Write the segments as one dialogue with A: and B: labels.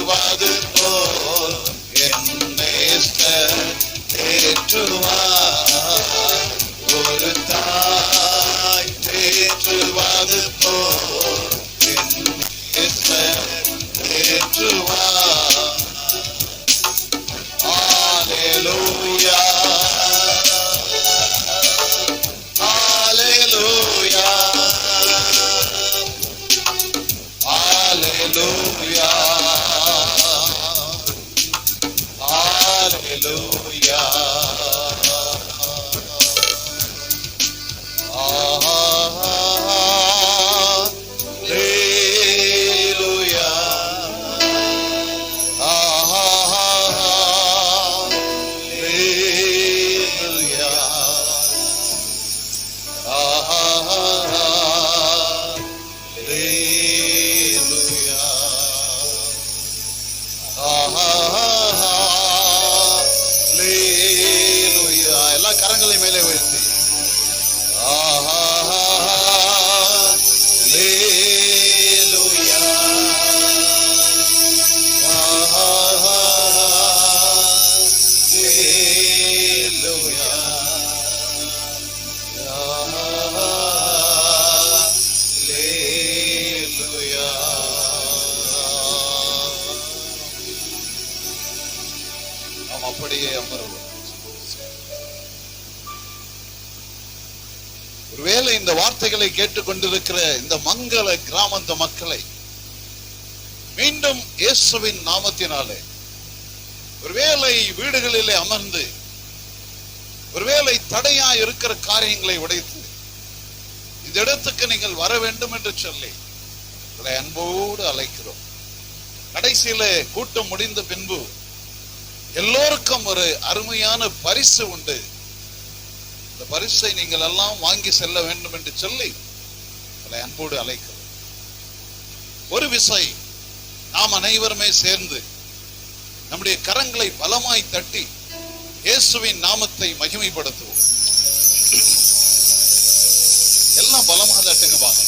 A: தேற்றுவது போல் என் நேசர் தேற்றுவார். ஒரு தாய் தேற்றுவது போல் என் நேசர் தேற்றுவார். Hallelujah. Hallelujah. Hallelujah. Hallelujah. எல்லா கரங்களை மேலே உயர்த்தி நாம் அப்படியே அமருவோம். ஒருவேளை இந்த வார்த்தைகளை கேட்டுக்கொண்டிருக்கிற இந்த மங்கள கிராமந்த மக்களை மீண்டும் இயேசுவின் நாமத்தினாலே ஒருவேளை வீடுகளிலே அமர்ந்து ஒருவேளை தடையா இருக்கிற காரியங்களை உடைத்து இந்த இடத்துக்கு நீங்கள் வர வேண்டும் என்று சொல்லி உங்களை அன்போடு அழைக்கிறோம். கடைசியில கூட்டம் முடிந்த பின்பு எல்லோருக்கும் ஒரு அருமையான பரிசு உண்டு. இந்த பரிசை நீங்கள் எல்லாம் வாங்கி செல்ல வேண்டும் என்று சொல்லி உங்களை அன்போடு அழைக்கிறோம். ஒரு விசை நாம் அனைவருமே சேர்ந்து நம்முடைய கரங்களை பலமாய் தட்டி இயேசுவின் நாமத்தை மகிமைப்படுத்துவோம். எல்லாம் பலமாக தட்டுங்க பாங்க.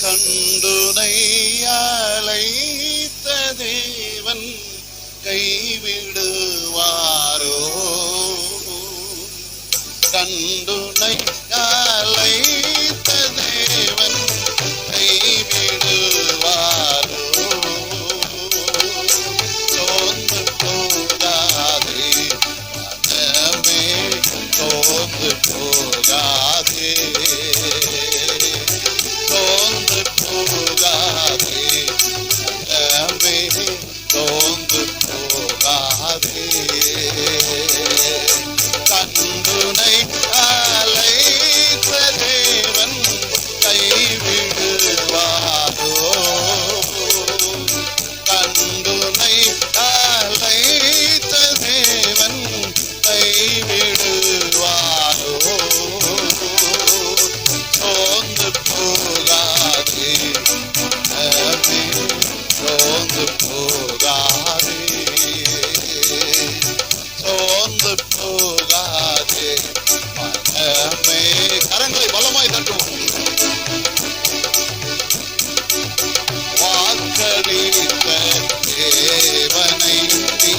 A: கண்டுனை அழைத்த தேவன் கைவிடுவாரோ? கண்டுனை அழைத்த தேவன் கைவிடுவாரோ? சோர்ந்து போகாதே மனமே, சோர்ந்து போகாதே, சோர்ந்து போகாதே மனமே, சோர்ந்து போகாதே. கண்டுனை அழைத்த தேவன் கைவிடுவாரோ? கண்டுனை அழைத்த தேவன் கைவிடுவாரோ? சோர்ந்து போகாதே மனமே, சோர்ந்து போகாதே, சோர்ந்து போகாதே மனமே. கரங்களை பலமாய் தட்டுவோம். வாக்களித்த தேவனை நீ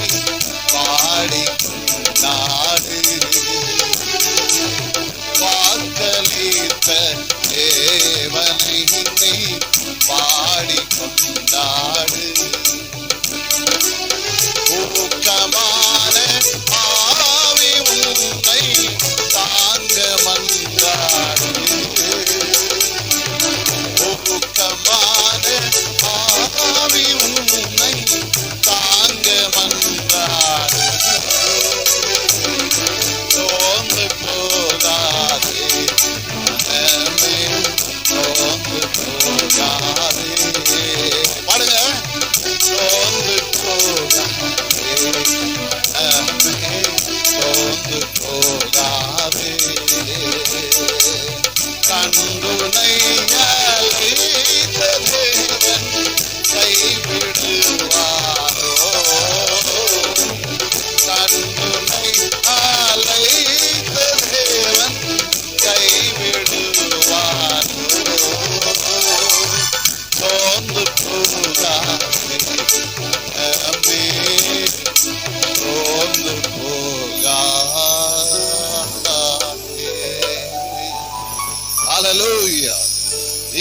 A: பாடி கொண்டாடு. வாக்களித்த தேவனை நீ பாடி கொண்டாடு. ஊக்கமான ஆவி உன்னை தாங்க மன்றாடு. ஊக்கமான ஆவி உன்னை தாங்க மன்றாடு. சோர்ந்து போகாதே மனமே, சோர்ந்து போகாதே. போகாதே, மனமே சோர்ந்து போகாதே. ஹல்லேலூயா.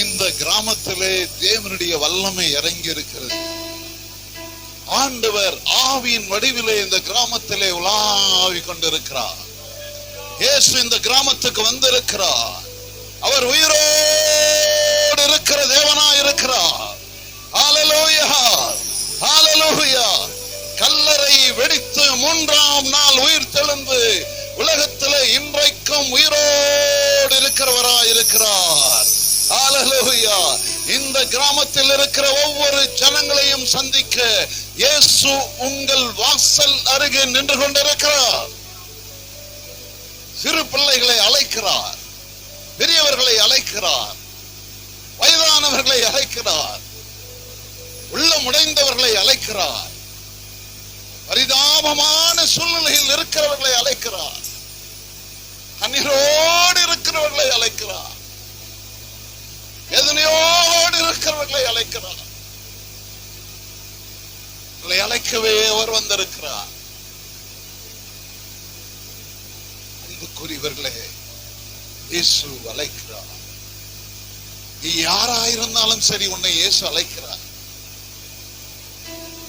A: இந்த கிராமத்திலே தேவனுடைய வல்லமை இறங்கி இருக்கிறது. ஆண்டவர் ஆவியின் வடிவிலே இந்த கிராமத்திலே உலாவிக் கொண்டிருக்கிறார். இயேசு இந்த கிராமத்துக்கு வந்திருக்கிறார். அவர் உயிரோடு இருக்கிற தேவனாய் இருக்கிறார். ஹல்லேலூயா, ஹல்லேலூயா. கல்லறை வெடித்து 3ஆம் நாள் உயிர் தெழுந்து உலகத்திலே இன்றைக்கும் உயிரோடு இருக்கிறவராய் இருக்கிறார். ஹல்லேலூயா. இந்த கிராமத்தில் இருக்கிற ஒவ்வொரு ஜனங்களையும் சந்திக்க இயேசு உங்கள் வாசல் அருகே நின்று கொண்டிருக்கிறார். சிறு பிள்ளைகளை அழைக்கிறார், பெரியவர்களை அழைக்கிறார், வயதானவர்களை அழைக்கிறார், உள்ளம் உடைந்தவர்களை அழைக்கிறார், பரிதாபமான சூழ்நிலையில் இருக்கிறவர்களை அழைக்கிறார், கண்ணீரோடு இருக்கிறவர்களை அழைக்கிறார், வேதனையோடு இருக்கிறவர்களை அழைக்கிறார். அழைக்கவே அவர் வந்திருக்கிறார். அன்புக்குரியவர்களே, இயேசு அழைக்கிறார். நீ யாராயிருந்தாலும் சரி, உன்னை இயேசு அழைக்கிறார்.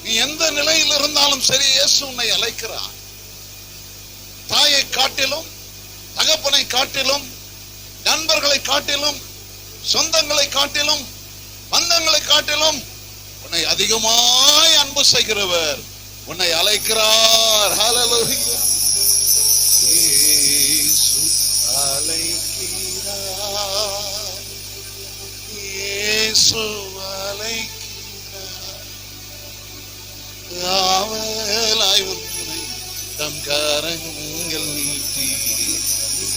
A: நீ எந்த நிலையில் இருந்தாலும் சரி, இயேசு உன்னை அழைக்கிறார். தாயை காட்டிலும், தகப்பனை காட்டிலும், நண்பர்களை காட்டிலும், சொந்தங்களை காட்டிலும், பந்தங்களை காட்டிலும் உன்னை அதிகமாய் அன்பு செய்கிறவர் உன்னை அழைக்கிறார். ஹல்லேலூயா. இயேசு அழைக்கிறார், இயேசு அழைக்கிறார், ஆவலாய் உன்னை தம் கரங்கள் நீட்டி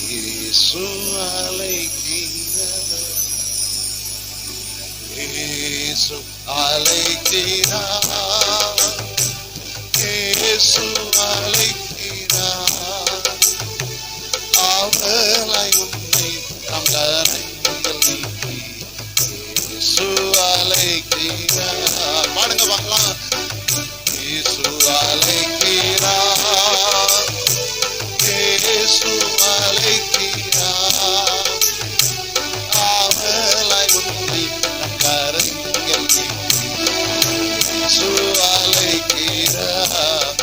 A: இயேசு அழைக்கிறார், இயேசு அழைக்கிறார், இயேசு அழைக்கிறார், ஆவலாய் உன்னை தம் கரங்கள் நீட்டி இயேசு அழைக்கிறார். பாடுங்க பார்க்கலாம். இயேசு அழைக்கிறார், இயேசு அழைக்கிறார், ஆவலாய் உன்னை தம் கரங்கள் நீட்டி இயேசு அழைக்கிறார்.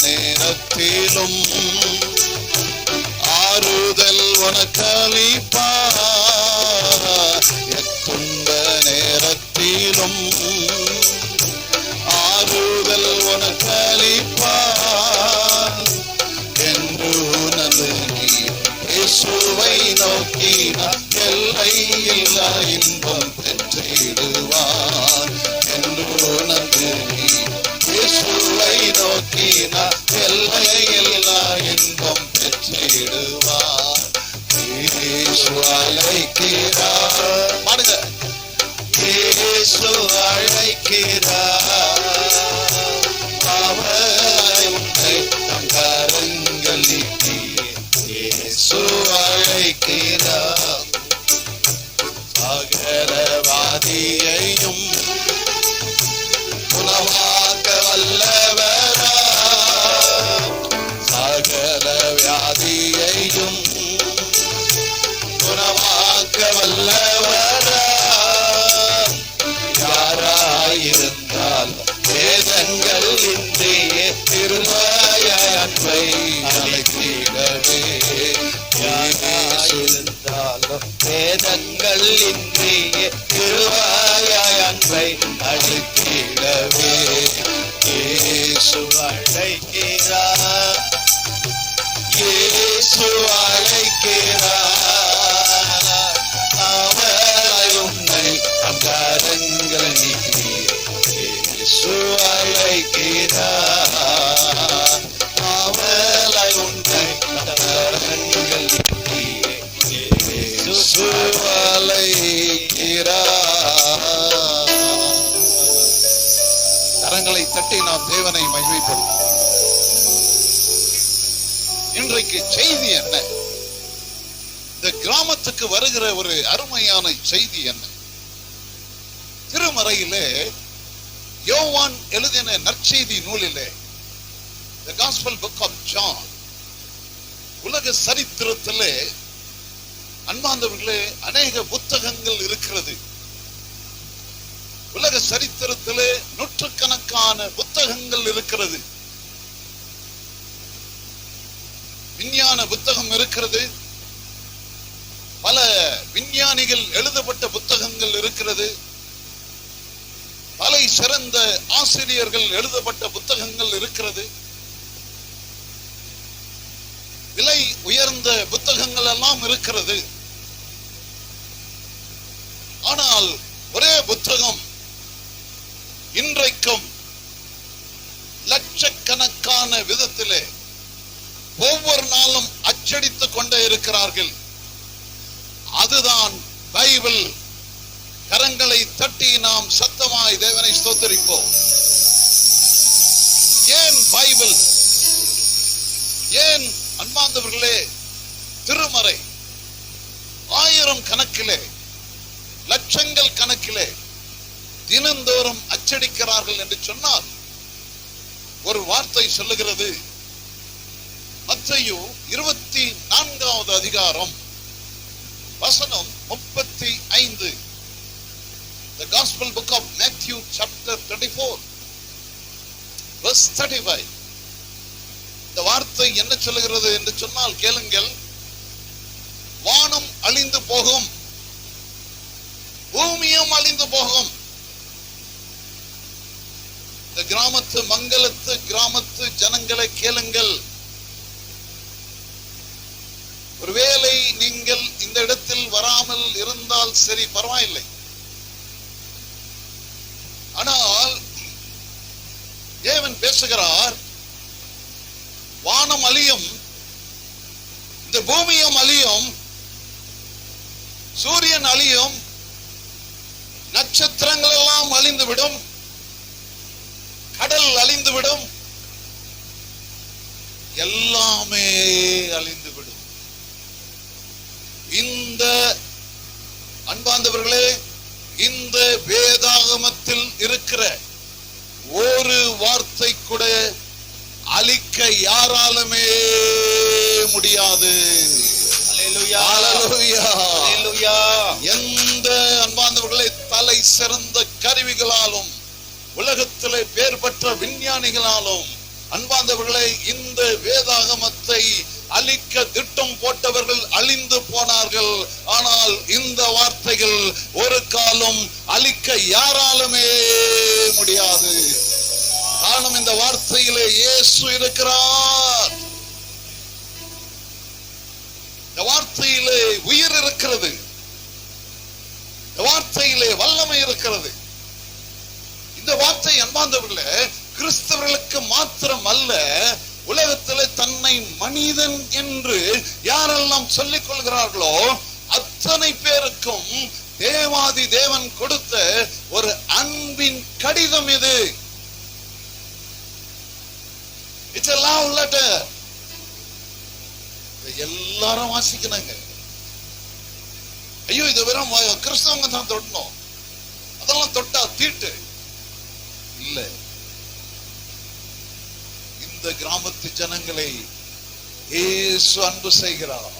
A: நேரத்திலும் ஆறுதல் உனக்களிப்பார், துன்ப நேரத்திலும் ஆறுதல் உனக்களிப்பார் என்று உனது இயேசுவை நோக்கினார் எல்லை இல்லா இன்பம் பெற்றிடுவார் என்று உனது இயேசுவை நோக்கினார் எல்லை இல்லா இன்பம் பெற்றிடுவார். இயேசு அழைக்கிறார். பாடுங்க. இயேசு அழைக்கிறார், அவரை உன்னை தம் கரங்கள் நீட்டி இயேசு அழைக்கிறார். சகலவாதியையும் குணமாக்க வல்லவரா, சகல வியாதியையும் குணமாக்க வல்லவரா, யாராயிருந்தால் வேதங்கள் இன்றியே திருவாய அன்பை அழைத்திடவே, யாராயிருந்தாலும் வேதங்கள் இன்றியே திருவாய அன்பை அழைத்திடவே, இயேசு அழைக்கிறார், இயேசு அழைக்கிறார், அவரை உன்னை தம் கரங்கள் நீட்டி இயேசு அழைக்கிறார், அவரை உன்னை தம் கரங்கள் நீட்டி தட்டி நாம் தேவனை மகிமைப்படுத்தும். இன்றைக்கு செய்தி என்ன? இந்த கிராமத்துக்கு வருகிற ஒரு அருமையான செய்தி என்ன? திருமறையிலே யோவான் எழுதின நற்செய்தி நூலிலே, The Gospel Book of John, உலக சரித்திரத்திலே அன்பார்ந்தவர்களே அநேக புத்தகங்கள் இருக்கிறது. உலக சரித்திரத்திலே நூற்றுக்கணக்கான புத்தகங்கள் இருக்கிறது. விஞ்ஞான புத்தகம் இருக்கிறது, பல விஞ்ஞானிகள் எழுதப்பட்ட புத்தகங்கள் இருக்கிறது, பல சிறந்த ஆசிரியர்கள் எழுதப்பட்ட புத்தகங்கள் இருக்கிறது, விலை உயர்ந்த புத்தகங்கள் எல்லாம் இருக்கிறது. ஆனால் ஒரே புத்தகம் இன்றைக்கும் லட்சக்கணக்கான விதத்திலே ஒவ்வொரு நாளும் அச்சடித்துக் கொண்டே இருக்கிறார்கள். அதுதான் பைபிள். கரங்களை தட்டி நாம் சத்தமாய் தேவனை ஸ்தோத்திரிப்போம். ஏன் பைபிள்? ஏன் அன்பார்ந்தவர்களே திருமறை ஆயிரம் கணக்கிலே லட்சங்கள் கணக்கிலே தினந்தோறும் அச்சடிக்கிறார்கள் என்று சொன்னால் ஒரு வார்த்தை சொல்லுகிறது. மத்தேயு 24வது அதிகாரம் வசனம் 35. The Gospel Book of Matthew chapter 24 verse 35. இந்த வார்த்தை என்ன சொல்லுகிறது என்று சொன்னால் கேளுங்கள். வானம் அழிந்து போகும், பூமியும் அழிந்து போகும். இந்த கிராமத்து மங்களத்து கிராமத்து ஜனங்களை கேளுங்கள். ஒருவேளை நீங்கள் இந்த இடத்தில் வராமல் இருந்தால் சரி, பரவாயில்லை. ஆனால் தேவன் பேசுகிறார், வானம் அழியும், இந்த பூமியும் அழியும், சூரியன் அழியும், நட்சத்திரங்கள் எல்லாம் அழிந்துவிடும், கடல் அழிந்துவிடும், எல்லாமே அழிந்துவிடும். இந்த அன்பார்ந்தவர்களே, இந்த வேதாகமத்தில் இருக்கிற ஒரு வார்த்தை கூட அழிக்க யாராலுமே முடியாது. எந்த அன்பார்ந்தவர்களே தலை சிறந்த கருவிகளாலும் உலகத்திலே பேர் பெற்ற விஞ்ஞானிகளாலும் அன்பார்ந்தவர்களே இந்த வேதாகமத்தை அழிக்க திட்டம் போட்டவர்கள் அழிந்து போனார்கள். ஆனால் இந்த வார்த்தைகள் ஒரு காலம் அழிக்க யாராலுமே முடியாது. காரணம், இந்த வார்த்தையிலே இயேசு இருக்கிறார். இந்த வார்த்தையிலே உயிர் இருக்கிறது, இந்த வார்த்தையிலே வல்லமை இருக்கிறது. இந்த வார்த்தை அன்பார்ந்தவர்களே கிறிஸ்தவர்களுக்கு மாத்திரம் அல்ல, உலகத்திலே தன்னை மனிதன் என்று யாரெல்லாம் சொல்லிக் கொள்கிறார்களோ அத்தனை பேருக்கும் தேவாதி தேவன் கொடுத்த ஒரு அன்பின் கடிதம் இது. It's a love letter. எல்லாரும் வாசிக்கணுங்க. ஐயோ, இது வெறும் கிறிஸ்தவங்க தான் தொடணும், அதெல்லாம் தொட்டா தீட்டு இல்ல. இந்த கிராமத்து ஜனங்களை இயேசு அன்பு செய்கிறார்.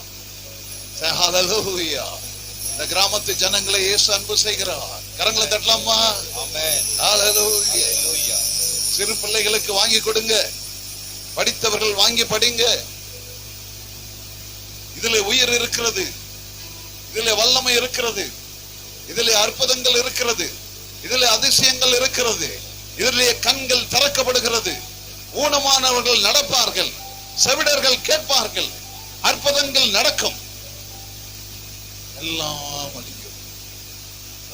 A: ஹல்லேலூயா. இந்த கிராமத்து ஜனங்களை இயேசு அன்பு செய்கிறார். கரங்களை தட்டலாமா? ஆமென். ஹல்லேலூயா. சிறு பிள்ளைகளுக்கு வாங்கி கொடுங்க, படித்தவர்கள் வாங்கி படிங்க. இதிலே உயிர் இருக்கிறது, இதிலே வல்லமை இருக்கிறது, இதிலே அற்புதங்கள் இருக்கிறது, இதிலே அதிசயங்கள் இருக்கிறது, இதிலே கண்கள் திறக்கப்படுகிறது, ஊனமானவர்கள் நடப்பார்கள், செவிடர்கள் கேட்பார்கள், அற்புதங்கள் நடக்கும். எல்லாம் அழியும்,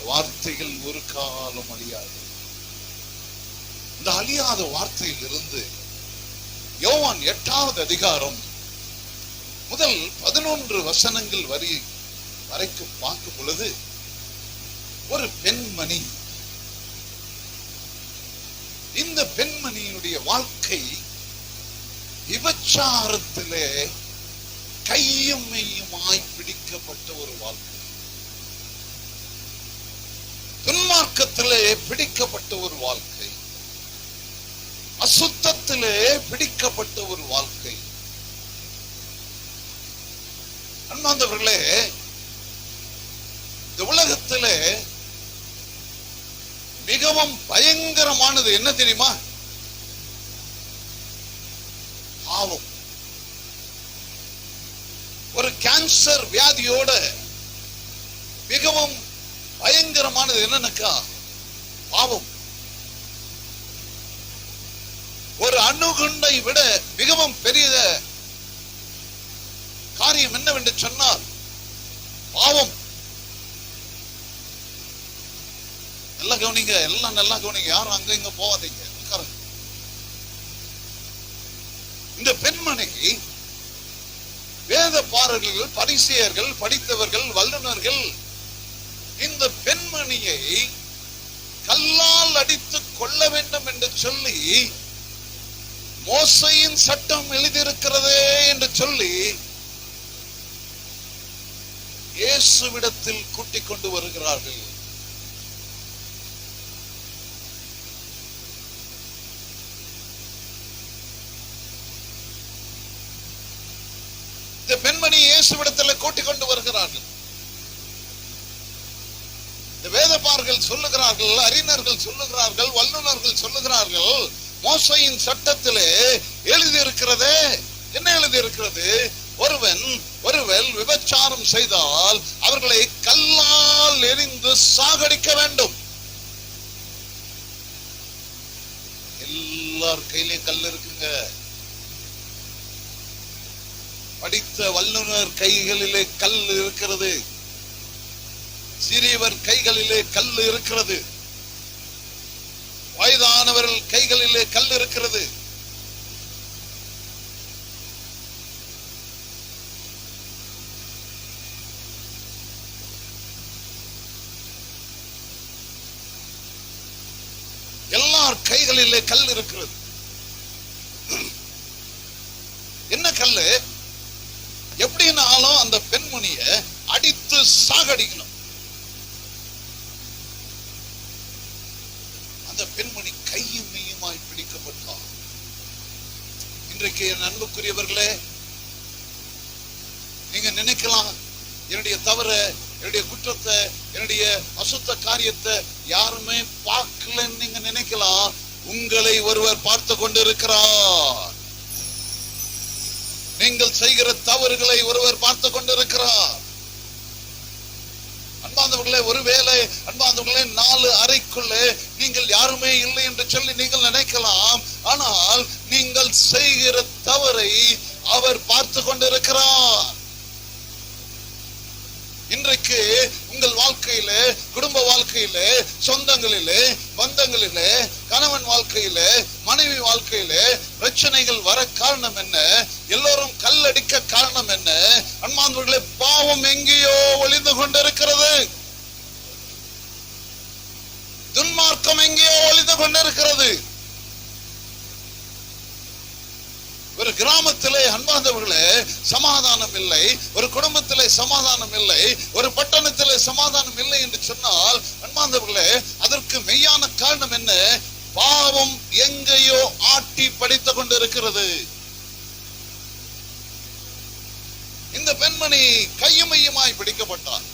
A: வார்த்தைகள் ஒரு காலம் அழியாது. இந்த அழியாத வார்த்தையில் இருந்து யோவான் 8வது அதிகாரம் முதல் 11 வசனங்கள் வரைக்கும் பார்க்கும் பொழுது ஒரு பெண்மணி இந்த பெண்மணியினுடைய வாழ்க்கை விபச்சாரத்திலே கையும் மெய்யுமாய் பிடிக்கப்பட்ட ஒரு வாழ்க்கை, துன்மார்க்கத்திலே பிடிக்கப்பட்ட ஒரு வாழ்க்கை, அசுத்தத்திலே பிடிக்கப்பட்ட ஒரு வாழ்க்கை. அன்பார்ந்தவர்களே, இந்த உலகத்திலே மிகவும் பயங்கரமானது என்ன தெரியுமா? பாவம். ஒரு கேன்சர் வியாதியோட மிகவும் பயங்கரமானது என்னன்னாக்கா பாவம். ஒரு அணுகுண்டை விட மிகவும் பெரிய காரியம் என்னவென்று சொன்னால் பாவம். எல்லாம் கவனிங்க, எல்லாம் நல்லா கவனிங்க, யாரும் அங்க இங்க போவாதீங்க. இந்த பெண்மணி வேத பாரகர்கள், பரிசேயர்கள், படித்தவர்கள், வல்லுநர்கள் இந்த பெண்மணியை கல்லால் அடித்து கொள்ள வேண்டும் என்று சொல்லி, மோசையின் சட்டம் எழுதியிருக்கிறதே என்று சொல்லி இயேசுவிடத்தில் கூட்டிக் கொண்டு வருகிறார்கள். இந்த பெண்மணி இயேசுவிடத்தில் கூட்டிக் கொண்டு வருகிறார்கள். இந்த வேதபாரகர்கள் சொல்லுகிறார்கள், அறிஞர்கள் சொல்லுகிறார்கள், வல்லுநர்கள் சொல்லுகிறார்கள், மோசையின் சட்டத்திலே எழுதியிருக்கிறதே. என்ன எழுதியிருக்கிறது? ஒருவன் விபச்சாரம் செய்தால் அவர்களை கல்லால் எறிந்து சாகடிக்க வேண்டும். எல்லார் கையிலையும் கல் இருக்குங்க. படித்த வல்லுநர் கைகளிலே கல் இருக்கிறது, சிறியவர் கைகளிலே கல் இருக்கிறது, வயதானவர்கள் கைகளிலே கல் இருக்கிறது. எல்லார் கைகளிலே கல் இருக்கிறது. என்ன கல்லு? எப்படினாலும் அந்த பெண்மணிய அடித்து சாகடிக்கணும். அந்த பெண்மணி கையும் மெய்யுமாய் பிடிக்கப்பட்டார். இன்றைக்கு என் அன்புக்குரியவர்களே, நீங்க நினைக்கலாம், என்னுடைய தவற, என்னுடைய குற்றத்தை, என்னுடைய அசுத்த காரியத்தை யாருமே பார்க்கலன்னு நீங்க நினைக்கலாம். உங்களை ஒருவர் பார்த்து கொண்டிருக்கிறார். நீங்கள் செய்கிற தவறுகளை ஒருவர் பார்த்து கொண்டிருக்கிறார். அன்பார்ந்தவர்களே, ஒருவேளை அன்பார்ந்தவர்களே 4 அறைக்குள்ளே நீங்கள் யாருமே இல்லை என்று சொல்லி நீங்கள் நினைக்கலாம். ஆனால் நீங்கள் செய்கிற தவறை அவர் பார்த்து கொண்டிருக்கிறார். இன்றைக்கு உங்கள் வாழ்க்கையிலே, குடும்ப வாழ்க்கையிலே, சொந்தங்களிலே, பந்தங்களிலே, கணவன் வாழ்க்கையிலே, மனைவி வாழ்க்கையிலே பிரச்சனைகள் வர காரணம் என்ன? எல்லோரும் கல்லடிக்க காரணம் என்ன? அன்பார்ந்தவர்களே, பாவம் எங்கேயோ ஒளிந்து கொண்டிருக்கிறது. துன்மார்க்கம் எங்கேயோ ஒளிந்து கொண்டிருக்கிறது. ஒரு கிராமத்திலே அன்பார்ந்தவர்களே சமாதானம் இல்லை, ஒரு குடும்பத்திலே சமாதானம் இல்லை, ஒரு பட்டணத்திலே சமாதானம் இல்லை என்று சொன்னால் அன்பார்ந்தவர்களே, அதற்கு மெய்யான காரணம் என்ன? பாவம் எங்கேயோ ஆட்டி படித்துக் கொண்டிருக்கிறது. இந்த பெண்மணி கையும் மையுமாய் பிடிக்கப்பட்டார்.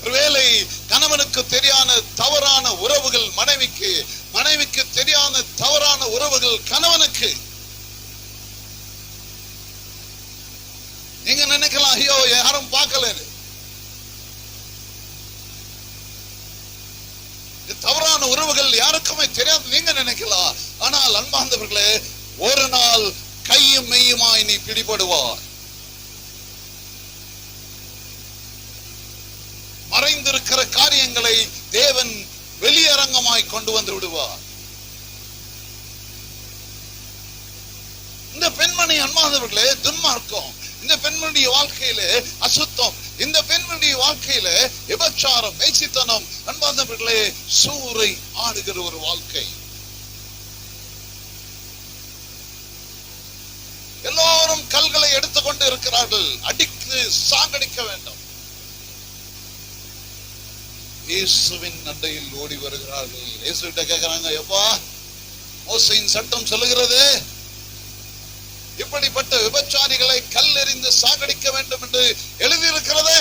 A: ஒருவேளை கணவனுக்கு தெரியாத தவறான உறவுகள் மனைவிக்கு, மனைவிக்கு தெரியாத தவறான உறவுகள் கணவனுக்கு. நீங்க நினைக்கலாம், ஐயோ யாரும் பார்க்கல, தவறான உறவுகள் யாருக்குமே தெரியாது நீங்க நினைக்கலாம். ஆனால் அன்பார்ந்தவர்களே, ஒரு நாள் கையும் மெய்யுமாய் நீ பிடிபடுவார். மறைந்திருக்கிற காரியங்களை தேவன் வெளியரங்கமாய் கொண்டு வந்து விடுவார். இந்த பெண்மணி அன்பார்ந்தவர்களே துன்மார்க்கம், இந்த பெண்மணிய வாழ்க்கையிலே அசுத்தம், இந்த பெண்ணுடைய வாழ்க்கையில விபச்சாரம், வேசித்தனம், அன்பார்ந்தவர்களே, சூறை ஆடுகிற ஒரு வாழ்க்கை. எல்லோரும் கல்களை எடுத்துக்கொண்டு இருக்கிறார்கள், அடித்து சாகடிக்க வேண்டும். இயேசுவின் அண்டையில் ஓடி வருகிறார்கள். இயேசுகிட்ட கேட்கிறாங்க, எப்பா, மோசையின் சட்டம் சொல்லுகிறது இப்படிப்பட்ட விபச்சாரிகளை கல்லெறிந்து சாகடிக்க வேண்டும் என்று எழுதியிருக்கிறதே.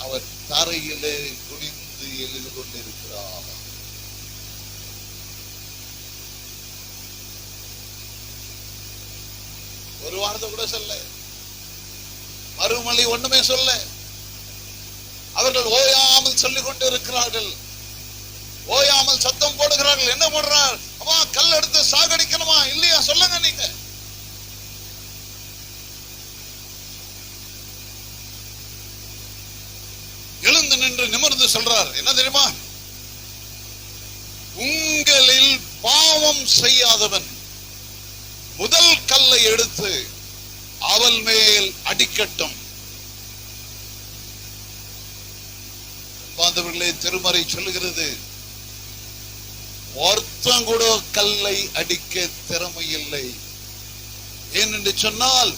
A: அவர் தரையிலே குனிந்து எழுதி கொண்டிருக்கிறார். ஒரு வார்த்தை கூட சொல்ல, மறுமொழி ஒண்ணுமே சொல்ல. அவர்கள் ஓயாமல் சொல்லிக் கொண்டு இருக்கிறார்கள், ஓயாமல் சத்தம் போடுகிறார்கள். என்ன போடுறார்? அப்பா, கல் எடுத்து சாகடிக்கணுமா இல்லையா சொல்லுங்க நீங்க. எழுந்து நின்று நிமிர்ந்து சொல்றார், என்ன தெரியுமா? உங்களில் பாவம் செய்யாதவன் முதல் கல்லை எடுத்து அவள் மேல் அடிக்கட்டும். பாந்தவர்களே, திருமறை சொல்லுகிறது, ஒருத்தன் கூட கல்லை அடிக்க திறமை இல்லை. ஏனென்று சொன்னால்,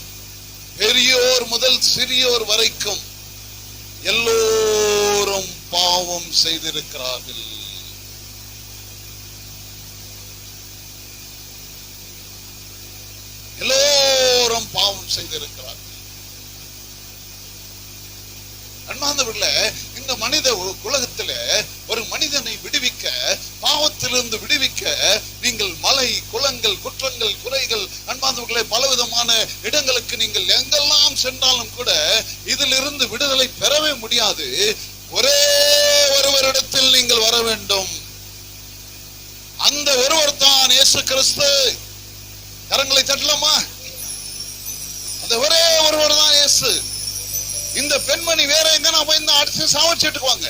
A: பெரியோர் முதல் சிறியோர் வரைக்கும் எல்லோரும் பாவம் செய்திருக்கிறார்கள். எல்லோரும் பாவம் செய்திருக்கிறார்கள். அன்பார்ந்தவர்களே, இந்த மனித உலகத்தில ஒரு மனிதனை விடுவிக்க, பாவத்திலிருந்து விடுவிக்க, நீங்கள் மலை, குளங்கள், குற்றங்கள், குறைகள், அன்பார்ந்தவர்களே, பலவிதமான இடங்களுக்கு நீங்கள் எங்கெல்லாம் சென்றாலும் கூட இதிலிருந்து விடுதலை பெறவே முடியாது. ஒரே ஒருவரிடத்தில் நீங்கள் வர வேண்டும். அந்த ஒருவர் தான் இயேசு கிறிஸ்து. கரங்களை தட்டலாமா? அந்த ஒரே ஒருவர் தான் இயேசு. இந்த பெண்மணி வேற எங்க போய் அடிச்சு சாவச்சிட்டுக்குவாங்க.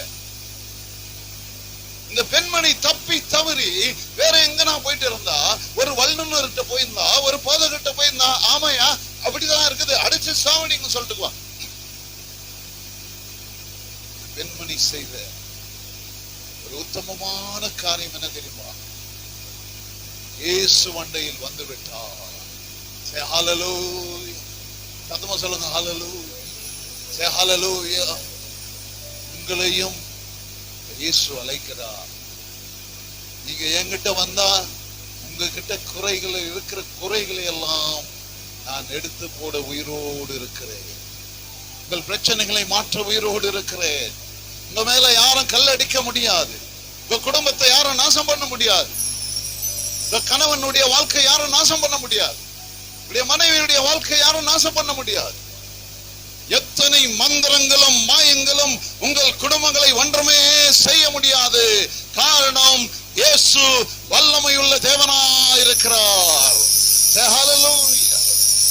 A: இந்த பெண்மணி தப்பி தவறி வேற எங்க போயிட்டு இருந்தா, ஒரு வல்லுநர்கிட்ட போயிருந்தா, ஒரு போதகிட்ட போயிருந்தா, ஆமையா அப்படிதான் இருக்குது, அடிச்சு சாவடிங்க சொல்லிட்டுக்குவாங்க. பெண்மணி செய்த ஒரு உத்தமமான காரியம் என்ன தெரியுமா? இயேசு வண்டையில் வந்து விட்டார். ஹல்லேலூயா. சத்தமா சொல்லுங்க, ஹல்லேலூயா. ஹல்லேலூயா. உங்களையும் இயேசு அழைக்கிறார். நீங்க என்கிட்ட வந்தா உங்ககிட்ட குறைகளை இருக்கிற குறைகளை எல்லாம் நான் எடுத்து போட உயிரோடு இருக்கிறேன். உங்கள் பிரச்சனைகளை மாற்ற உயிரோடு இருக்கிறேன். உங்க மேல யாரும் கல் அடிக்க முடியாது. உங்க குடும்பத்தை யாரும் நாசம் பண்ண முடியாது. உங்க கணவனுடைய வாழ்க்கை யாரும் நாசம் பண்ண முடியாது. உடைய மனைவியுடைய வாழ்க்கை யாரும் நாசம் பண்ண முடியாது. எத்தனை மந்திரங்களும் மாயங்களும் உங்கள் குடும்பங்களை ஒன்றுமே செய்ய முடியாது. காரணம், இயேசு வல்லமையுள்ள தேவனாய் இருக்கிறார். ஹல்லேலூயா.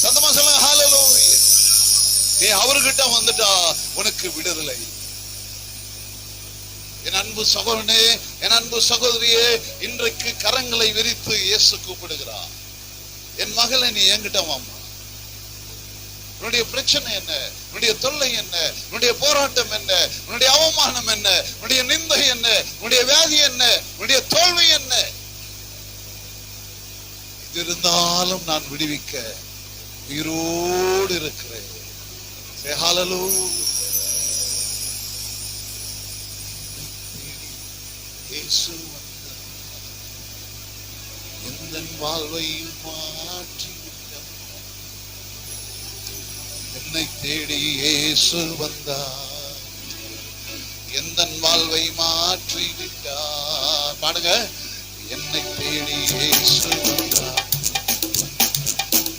A: சத்தமா சொல்லுங்க, ஹல்லேலூயா. நீ அவர்கிட்ட வந்துட்டா உனக்கு விடுதலை. என் அன்பு சகோதரனே, என் அன்பு சகோதரியே, இன்றைக்கு கரங்களை விரித்து இயேசு கூப்பிடுகிறார். என் மகளை நீ என்கிட்ட வாமா. உன்னுடைய பிரச்சனை என்ன? உன்னுடைய தொல்லை என்ன? உன்னுடைய போராட்டம் என்ன? உன்னுடைய அவமானம் என்ன? உன்னுடைய நிந்தை என்ன? உன்னுடைய வியாதி என்ன? உன்னுடைய தோல்வி என்ன? இது இருந்தாலும் நான் விடுவிக்க உயிரோடு இருக்கிறேன். ஹல்லேலூயா. இயேசு எந்தன் வாழ்வை மாற்றி, என்னை தேடி இயேசு வந்தார், எந்தன் வாழ்வை மாற்றி விட்டார். பாடுங்க, என்னை தேடி இயேசு வந்தார்,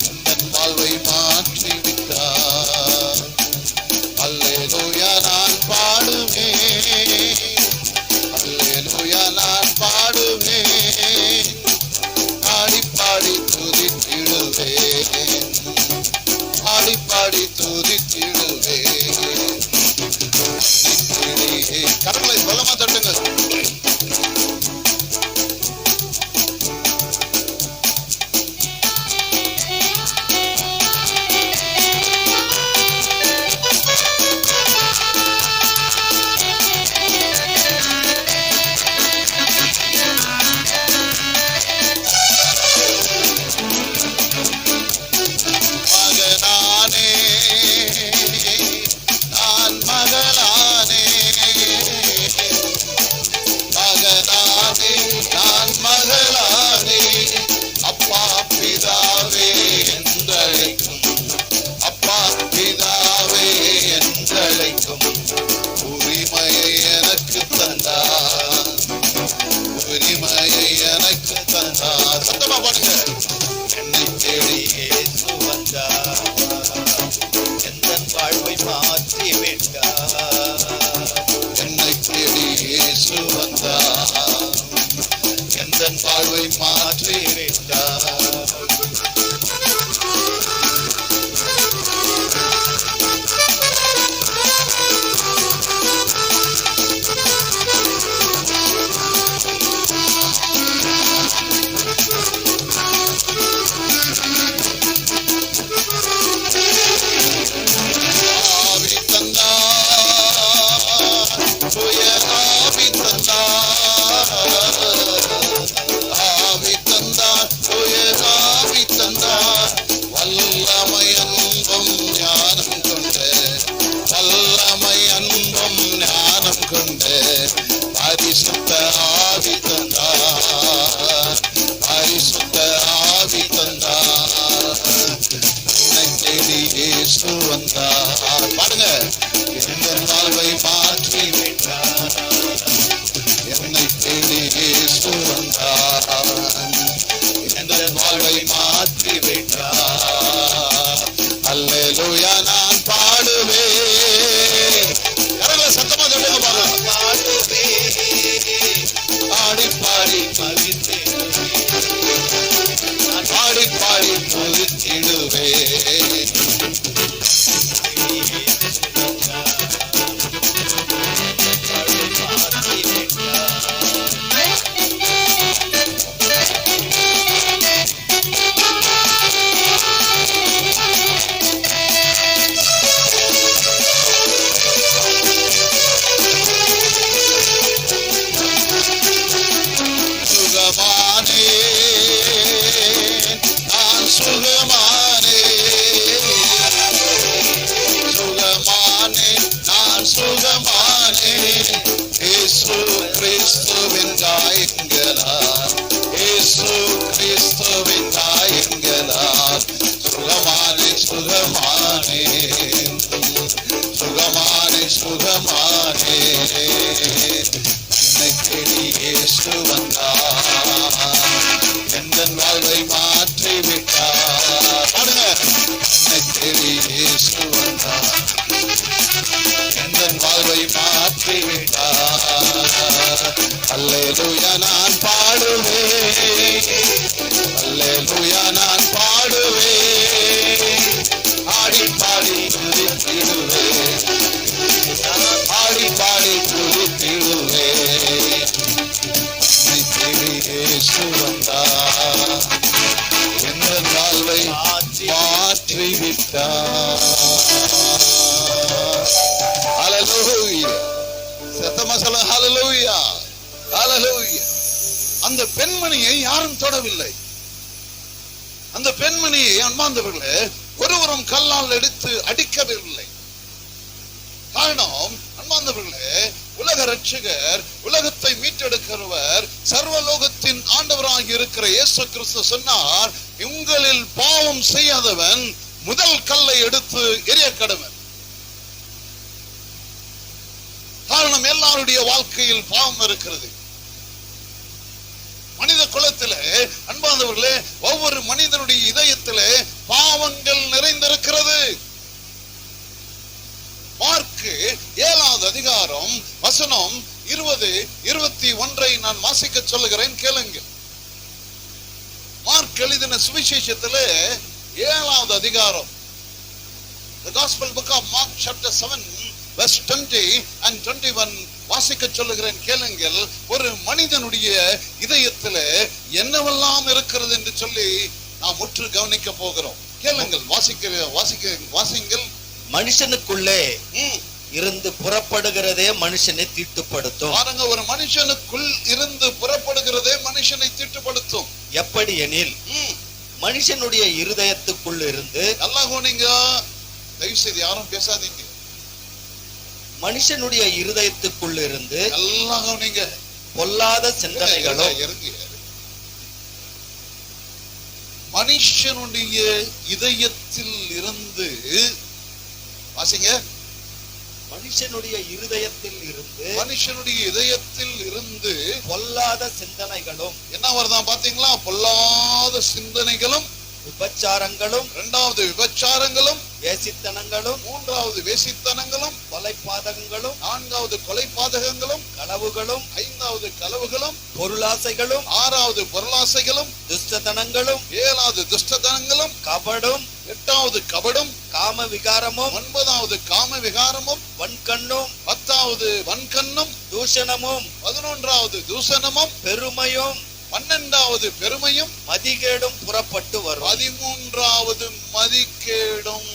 A: எந்தன் வாழ்வை மாற்றி விட்டார். அல்லேலூயா நான் பாடுவேன், அல்லேலூயா நான் பாடுவேன், பாடி பாடி துதித்திடுவேன், பாடி பாடி துதித்திடுவேன். கரங்களை பலமா தட்டுங்க. பரிசுத்த ஆவி தந்தார், பரிசுத்த ஆவி தந்தார். என்னை தேடி இயேசு வந்தார். பாருங்க, எந்த வாழ்வை மாற்றி விட்டார். என்னை தேடி இயேசு வந்தார், எந்த வாழ்வை மாற்றி விட்டார். அல்லேலூயா நான் பாடுவேன். கரங்களை சத்தமா சொல்லுங்க பாருங்க. பாடுவேன், பாடி பாடி மகிழ்ந்திடுவேன், பாடி பாடி துதித்திடுவேன். வாழ்வை மாற்றி விட்டார். பாடுங்க, என்னை தேடி இயேசு வந்தார், எந்த வாழ்வை மாற்றி விட்டார். அல்லேலூயா நான் பாடுவேன், அல்லேலூயா நான் பாடுவேன், ஆடி பாடி துதித்திடுவேன், ஆடி பாடி துதித்திடுவேன். என்னை தேடி இயேசு வந்தார், எந்த வாழ்வை மாற்றி விட்டார். ஹல்லேலூயா, சத்தமா சொல்லுங்க ஹல்லேலூயா, ஹல்லேலூயா. அந்த பெண்மணியை யாரும் தொடவில்லை. அந்த பெண்மணியை அன்பார்ந்தவர்களே ஒருவரும் கல்லால் எடுத்து அடிக்கவில்லை. காரணம், அன்பார்ந்தவர்களே, உலக ரட்சகர், உலகத்தை மீட்டெடுக்கிறவர், சர்வலோகத்தின் ஆண்டவராக இருக்கிற இயேசு கிறிஸ்து சொன்னார், உங்களில் பாவம் செய்யாதவன் முதல் கல்லை எடுத்து எரிய கடவன். காரணம், எல்லாருடைய வாழ்க்கையில் பாவம் இருக்கிறது. மனித குலத்திலே அன்பார்ந்தவர்களே ஒவ்வொரு மனிதனுடைய இதயத்திலே பாவங்கள் நிறைந்திருக்கிறது. மார்க்கு 7வது அதிகாரம் வசனம் 20-21 நான் வாசிக்க சொல்லுகிறேன், கேளுங்க. மார்க் எழுதின சுவிசேஷத்திலே 7வது அதிகாரம், The Gospel book of Mark chapter 7 verse 20 and 21 வாசிக்க சொல்லுகிறேன், கேளுங்கள். ஒரு மனிதனுடைய இதயத்திலே என்னவெல்லாம் இருக்கிறது என்று சொல்லி நாம் முற்று கவனிக்க போகிறோம். கேளுங்கள், வாசிங்கள்.
B: மனுஷனுக்குள்ளே இருந்து புறப்படுகிறதே மனுஷனை தீட்டுப்படுத்தும்.
A: பாருங்க, ஒரு மனுஷனுக்குள் இருந்து புறப்படுகிறதே மனுஷனை தீட்டுப்படுத்தும்.
B: எப்படி எனில், மனுஷனுடைய இருதயத்துக்குள் இருந்து,
A: நல்லா கவனிங்க, தயவு செய்து யாரும் பேசாதீங்க.
B: மனுஷனுடைய இருதயத்துக்குள் இருந்து
A: நல்லா கவனிங்க,
B: பொல்லாத சிந்தனைகளும்,
A: மனுஷனுடைய இதயத்தில் இருந்து, வாசிங்க,
B: மனுஷனுடைய இருதயத்தில் இருந்து
A: பொல்லாத சிந்தனைகளும். என்ன வருதான் பாத்தீங்களா? பொல்லாத சிந்தனைகளும்,
B: விபச்சாரங்களும்,
A: இரண்டாவது விபச்சாரங்களும்,
B: வேசித்தனங்களும்,
A: மூன்றாவது வேசித்தனங்களும்,
B: கொலைபாதகங்களும்,
A: நான்காவது கொலைபாதகங்களும்,
B: களவுகளும்,
A: ஐந்தாவது களவுகளும்,
B: பொருளாசைகளும்,
A: ஆறாவது பொருளாசைகளும்,
B: துஷ்டத்தனங்களும்,
A: ஏழாவது துஷ்டத்தனங்களும்,
B: கபடும்,
A: எட்டாவது கபடும்,
B: காம விகாரமும்,
A: ஒன்பதாவது காம விகாரமும்,
B: வன்கண்ணும்,
A: பத்தாவது வன்கண்ணும்,
B: தூஷணமும்,
A: 11வது தூஷணமும்,
B: பெருமையும்,
A: 12வது பெருமையும்,
B: மதிகேடும் புறப்பட்டு வரும்.
A: 13வது மதிகேடும்.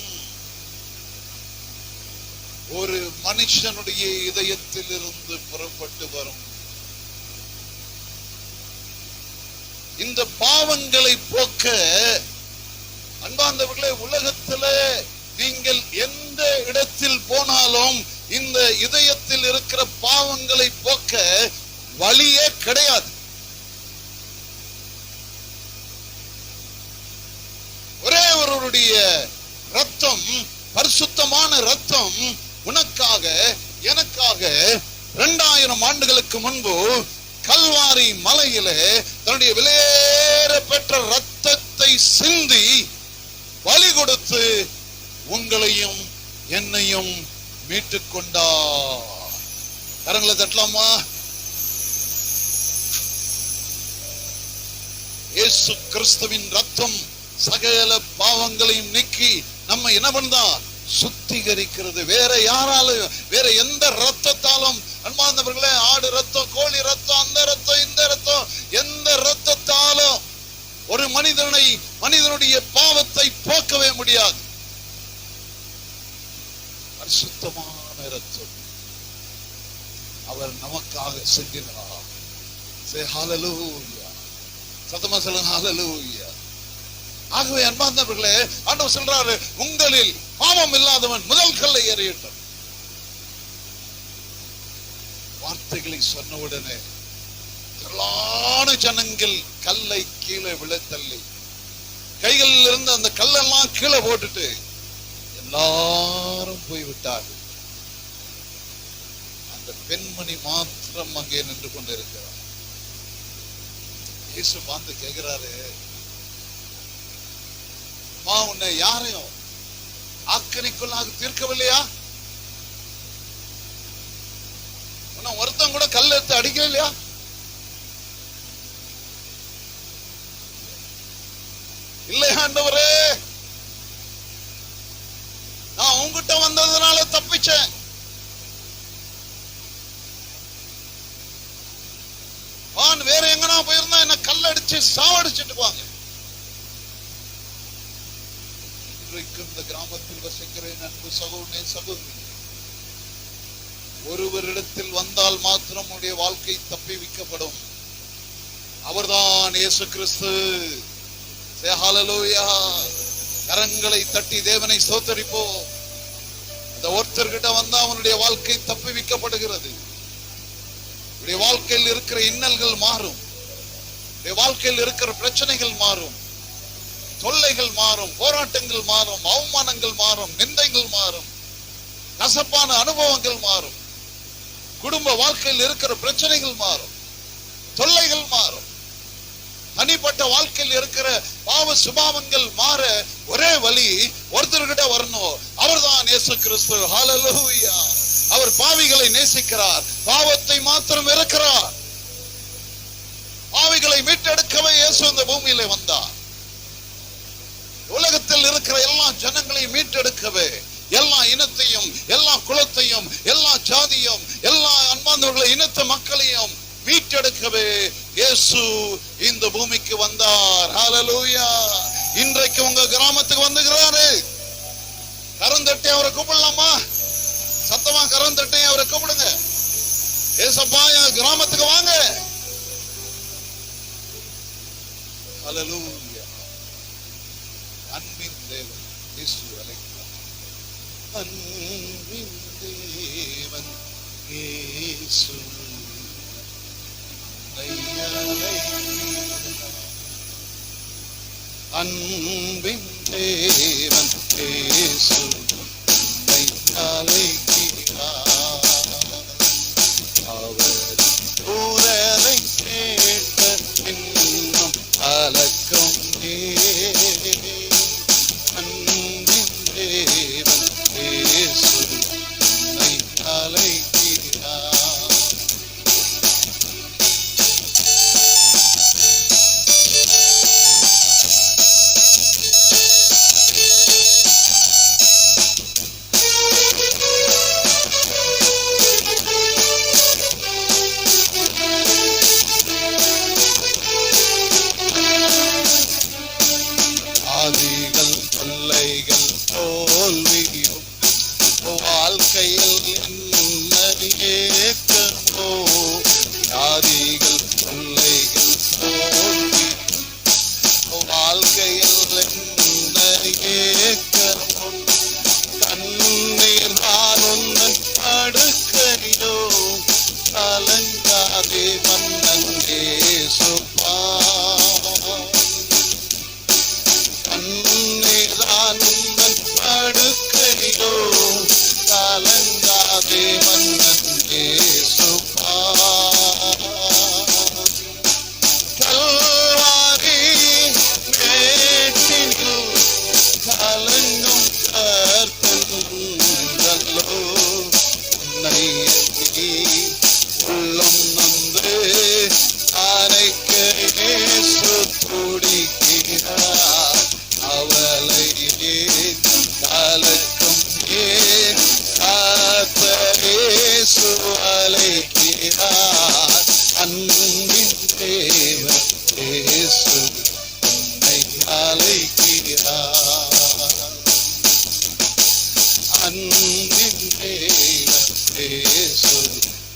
A: ஒரு மனுஷனுடைய இதயத்தில் இருந்து புறப்பட்டு வரும். இந்த பாவங்களை போக்க அன்பார்ந்தவர்களே, உலகத்திலே நீங்கள் எந்த இடத்தில் போனாலும் இந்த இதயத்தில் இருக்கிற பாவங்களை போக்க வழியே கிடையாது. ஒரே ஒருவருடைய ரத்தம், பரிசுத்தமான ரத்தம் உனக்காக எனக்காக 2000 ஆண்டுகளுக்கு முன்பு கல்வாரி மலையிலே தன்னுடைய விலையேற பெற்ற ரத்தத்தை சிந்தி பலி கொடுத்து உங்களையும் என்னையும் மீட்டுக் கொண்டார். கரங்களை தட்டலாமா? இயேசு கிறிஸ்துவின் ரத்தம் சகல பாவங்களையும் நீக்கி நம்ம என்ன பண்ணா சுத்திகரிக்கிறது. வேற யாராலும், வேற எந்த ரத்தத்தாலும், அன்பார்ந்தவர்களே, ஆடு ரத்தம், கோழி ரத்தம், அந்த ரத்தம், இந்த ரத்தம், எந்த ரத்தத்தாலும் ஒரு மனிதனுடைய பாவத்தை போக்கவே முடியாது. பரிசுத்தமான ரத்தம் அவர் நமக்காக சென்றினார். ஹல்லேலூயா. சத்தமா சொல்லுங்க, ஹல்லேலூயா. ஆகவே அன்பார்ந்தவர்களே, ஆண்டவர் சொல்றாரு, உங்களில் பாவம் இல்லாதவன் முதல் கல்லை எறியட்டும். வார்த்தைகளை சொன்ன உடனே திரளான ஜனங்கள் கல்லை கீழே விழத்தள்ளி கைகளில் இருந்து அந்த கல்லெல்லாம் கீழே போட்டுட்டு எல்லாரும் போய்விட்டார்கள். அந்த பெண்மணி மாத்திரம் அங்கே நின்று கொண்டிருக்கிறார். இயேசு பார்த்து கேட்கிறாரு, உன்னை யாரையும் ஆக்கணிக்குள்ளாக தீர்க்கவில்லையா? உன்னை ஒருத்தன் கூட கல் எடுத்து அடிக்கலையா? இல்லையா ஆண்டவரே, நான் உங்ககிட்ட வந்ததுனால தப்பிச்சேன். வேற எங்கனா போயிருந்தா என்ன கல் அடிச்சு சாவடிச்சுட்டு வாங்க. இந்த கிராமத்தில் வசிக்கிறேன் அன்பு சகோதரனே, சகோதரி, ஒருவரிடத்தில் வந்தால் மாத்திரம் உடைய வாழ்க்கை தப்பி வைக்கப்படும். அவர்தான் இயேசு கிறிஸ்து. ஹல்லேலூயா. கரங்களை தட்டி தேவனை ஸ்தோத்திரிப்போம். அந்த ஒருத்தர்கிட்ட வந்தா அவனுடைய வாழ்க்கை தப்பி வைக்கப்படுகிறது. உடைய வாழ்க்கையில் இருக்கிற இன்னல்கள் மாறும். உடைய வாழ்க்கையில் இருக்கிற பிரச்சனைகள் மாறும், தொல்லைகள் மாறும், போராட்டங்கள் மாறும், அவமானங்கள் மாறும், நிந்தைகள் மாறும், கசப்பான அனுபவங்கள் மாறும், குடும்ப வாழ்க்கையில் இருக்கிற பிரச்சனைகள் மாறும், தொல்லைகள் மாறும், தனிப்பட்ட வாழ்க்கையில் இருக்கிற பாவ சுபாவங்கள் மாற ஒரே வழி, ஒருத்தர்கிட்ட வரணும். அவர்தான் இயேசு கிறிஸ்து. ஹல்லேலூயா. அவர் பாவிகளை நேசிக்கிறார், பாவத்தை மாத்திரம் இருக்கிறார். பாவிகளை மீட்டெடுக்கவே இயேசு இந்த பூமியிலே வந்தார். உலகத்தில் இருக்கிற எல்லா ஜனங்களையும் மீட்டெடுக்கவே, எல்லா இனத்தையும், எல்லா குலத்தையும், எல்லா ஜாதியும், எல்லா அன்பார்ந்தவர்களை இனத்த மக்களையும் மீட்டெடுக்கவே இயேசு இந்த பூமிக்கு வந்தார். ஹல்லேலூயா. இன்றைக்கு உங்க கிராமத்துக்கு வந்துகிறாரு. கரந்தட்டை அவரை கூப்பிடலாமா? சத்தமா கரந்தட்டை அவரை கூப்பிடுங்க. ஏசப்பா, என் கிராமத்துக்கு வாங்க. ஹல்லேலூயா. அன்பின் தேவன் இயேசு அழைக்கிறார். அன்பின் தேவன் இயேசு அன்பின் தேவன் இயேசு அழைக்கிறார். அவர் குரலை கேட்ட பின்னும் அலக்கம் அன்பின் தேவன் இயேசு அழைக்கிறார். அன்பின் தேவன் இயேசு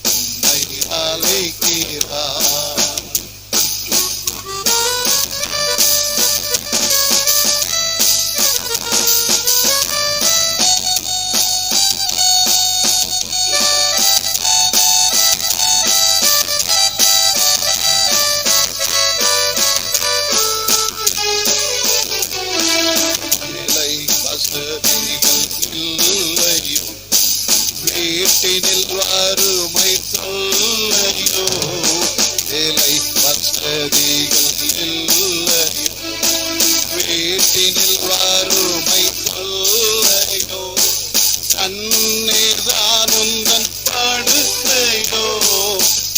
A: உன்னை அழைக்கிறார். வீட்டினில் வறுமை தொல்லையோ, வேலை வசதிகள் இல்லையோ, வீட்டினில் வறுமை தொல்லையோ, தண்ணீர்தான் உந்தன் படுக்கையோ,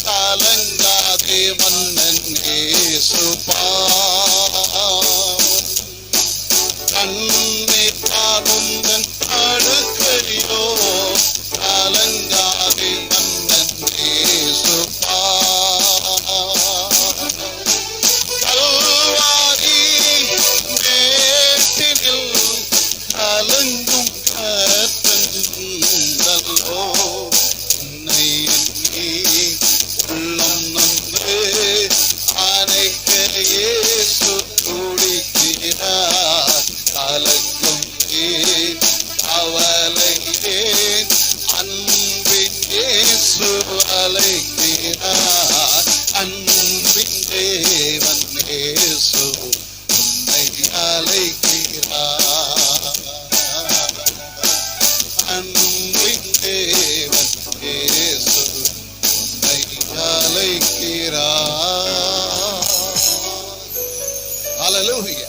A: கலங்காதே மன்னன் இயேசு பாவம். தண்ணீர்தான் உந்தன் படுக்கையோ, கலங்காதே மன்னன் இயேசு பாவம். கல்வாரி மேட்டினில் கலங்கும் கர்த்தனல்லோ, உன்னை எண்ணி உள்ளம் நொந்து அணைக்க இயேசு துடிக்கிறார். கலங்கும் ஏன் கவலை ஏன், அன்பின் இயேசு அழைக்கிறார். அன்பின் தேவன் இயேசு உன்னை அழைக்கிறார். அன்பின் தேவன் இயேசு உன்னை அழைக்கிறார். ஹல்லேலூயா.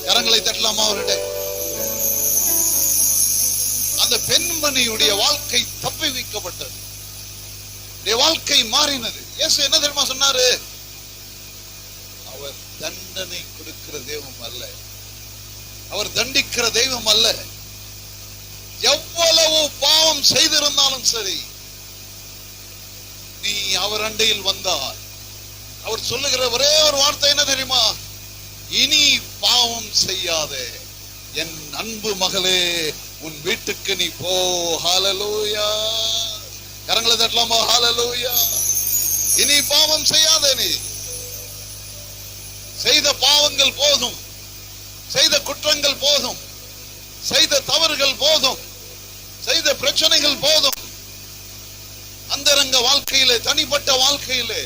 A: கரங்களை தட்டலாமா அவருடைய? அந்த பெண்மணியுடைய வாழ்க்கை தப்பி வைக்கப்பட்டது, வாழ்க்கை மாறினது. இயேசு என்ன தெரியுமா சொன்னாரு? அவர் தண்டனை கொடுக்கிற தெய்வம் அல்ல, அவர் தண்டிக்கிற தெய்வம் அல்ல. எவ்வளவு பாவம் செய்திருந்தாலும் சரி, நீ அவர் அண்டையில் வந்தால் அவர் சொல்லுகிற ஒரே ஒரு வார்த்தை என்ன தெரியுமா? இனி பாவம் செய்யாதே என் அன்பு மகளே, உன் வீட்டுக்கு நீ போ. ஹல்லேலூயா. கரங்களை தட்டலாமா? ஹல்லேலூயா. இனி பாவம் செய்யாதே. நீ செய்த பாவங்கள் போதும், செய்த குற்றங்கள் போதும், செய்த தவறுகள் போதும், செய்த பிரச்சனைகள் போதும். அந்தரங்க வாழ்க்கையிலே, தனிப்பட்ட வாழ்க்கையிலே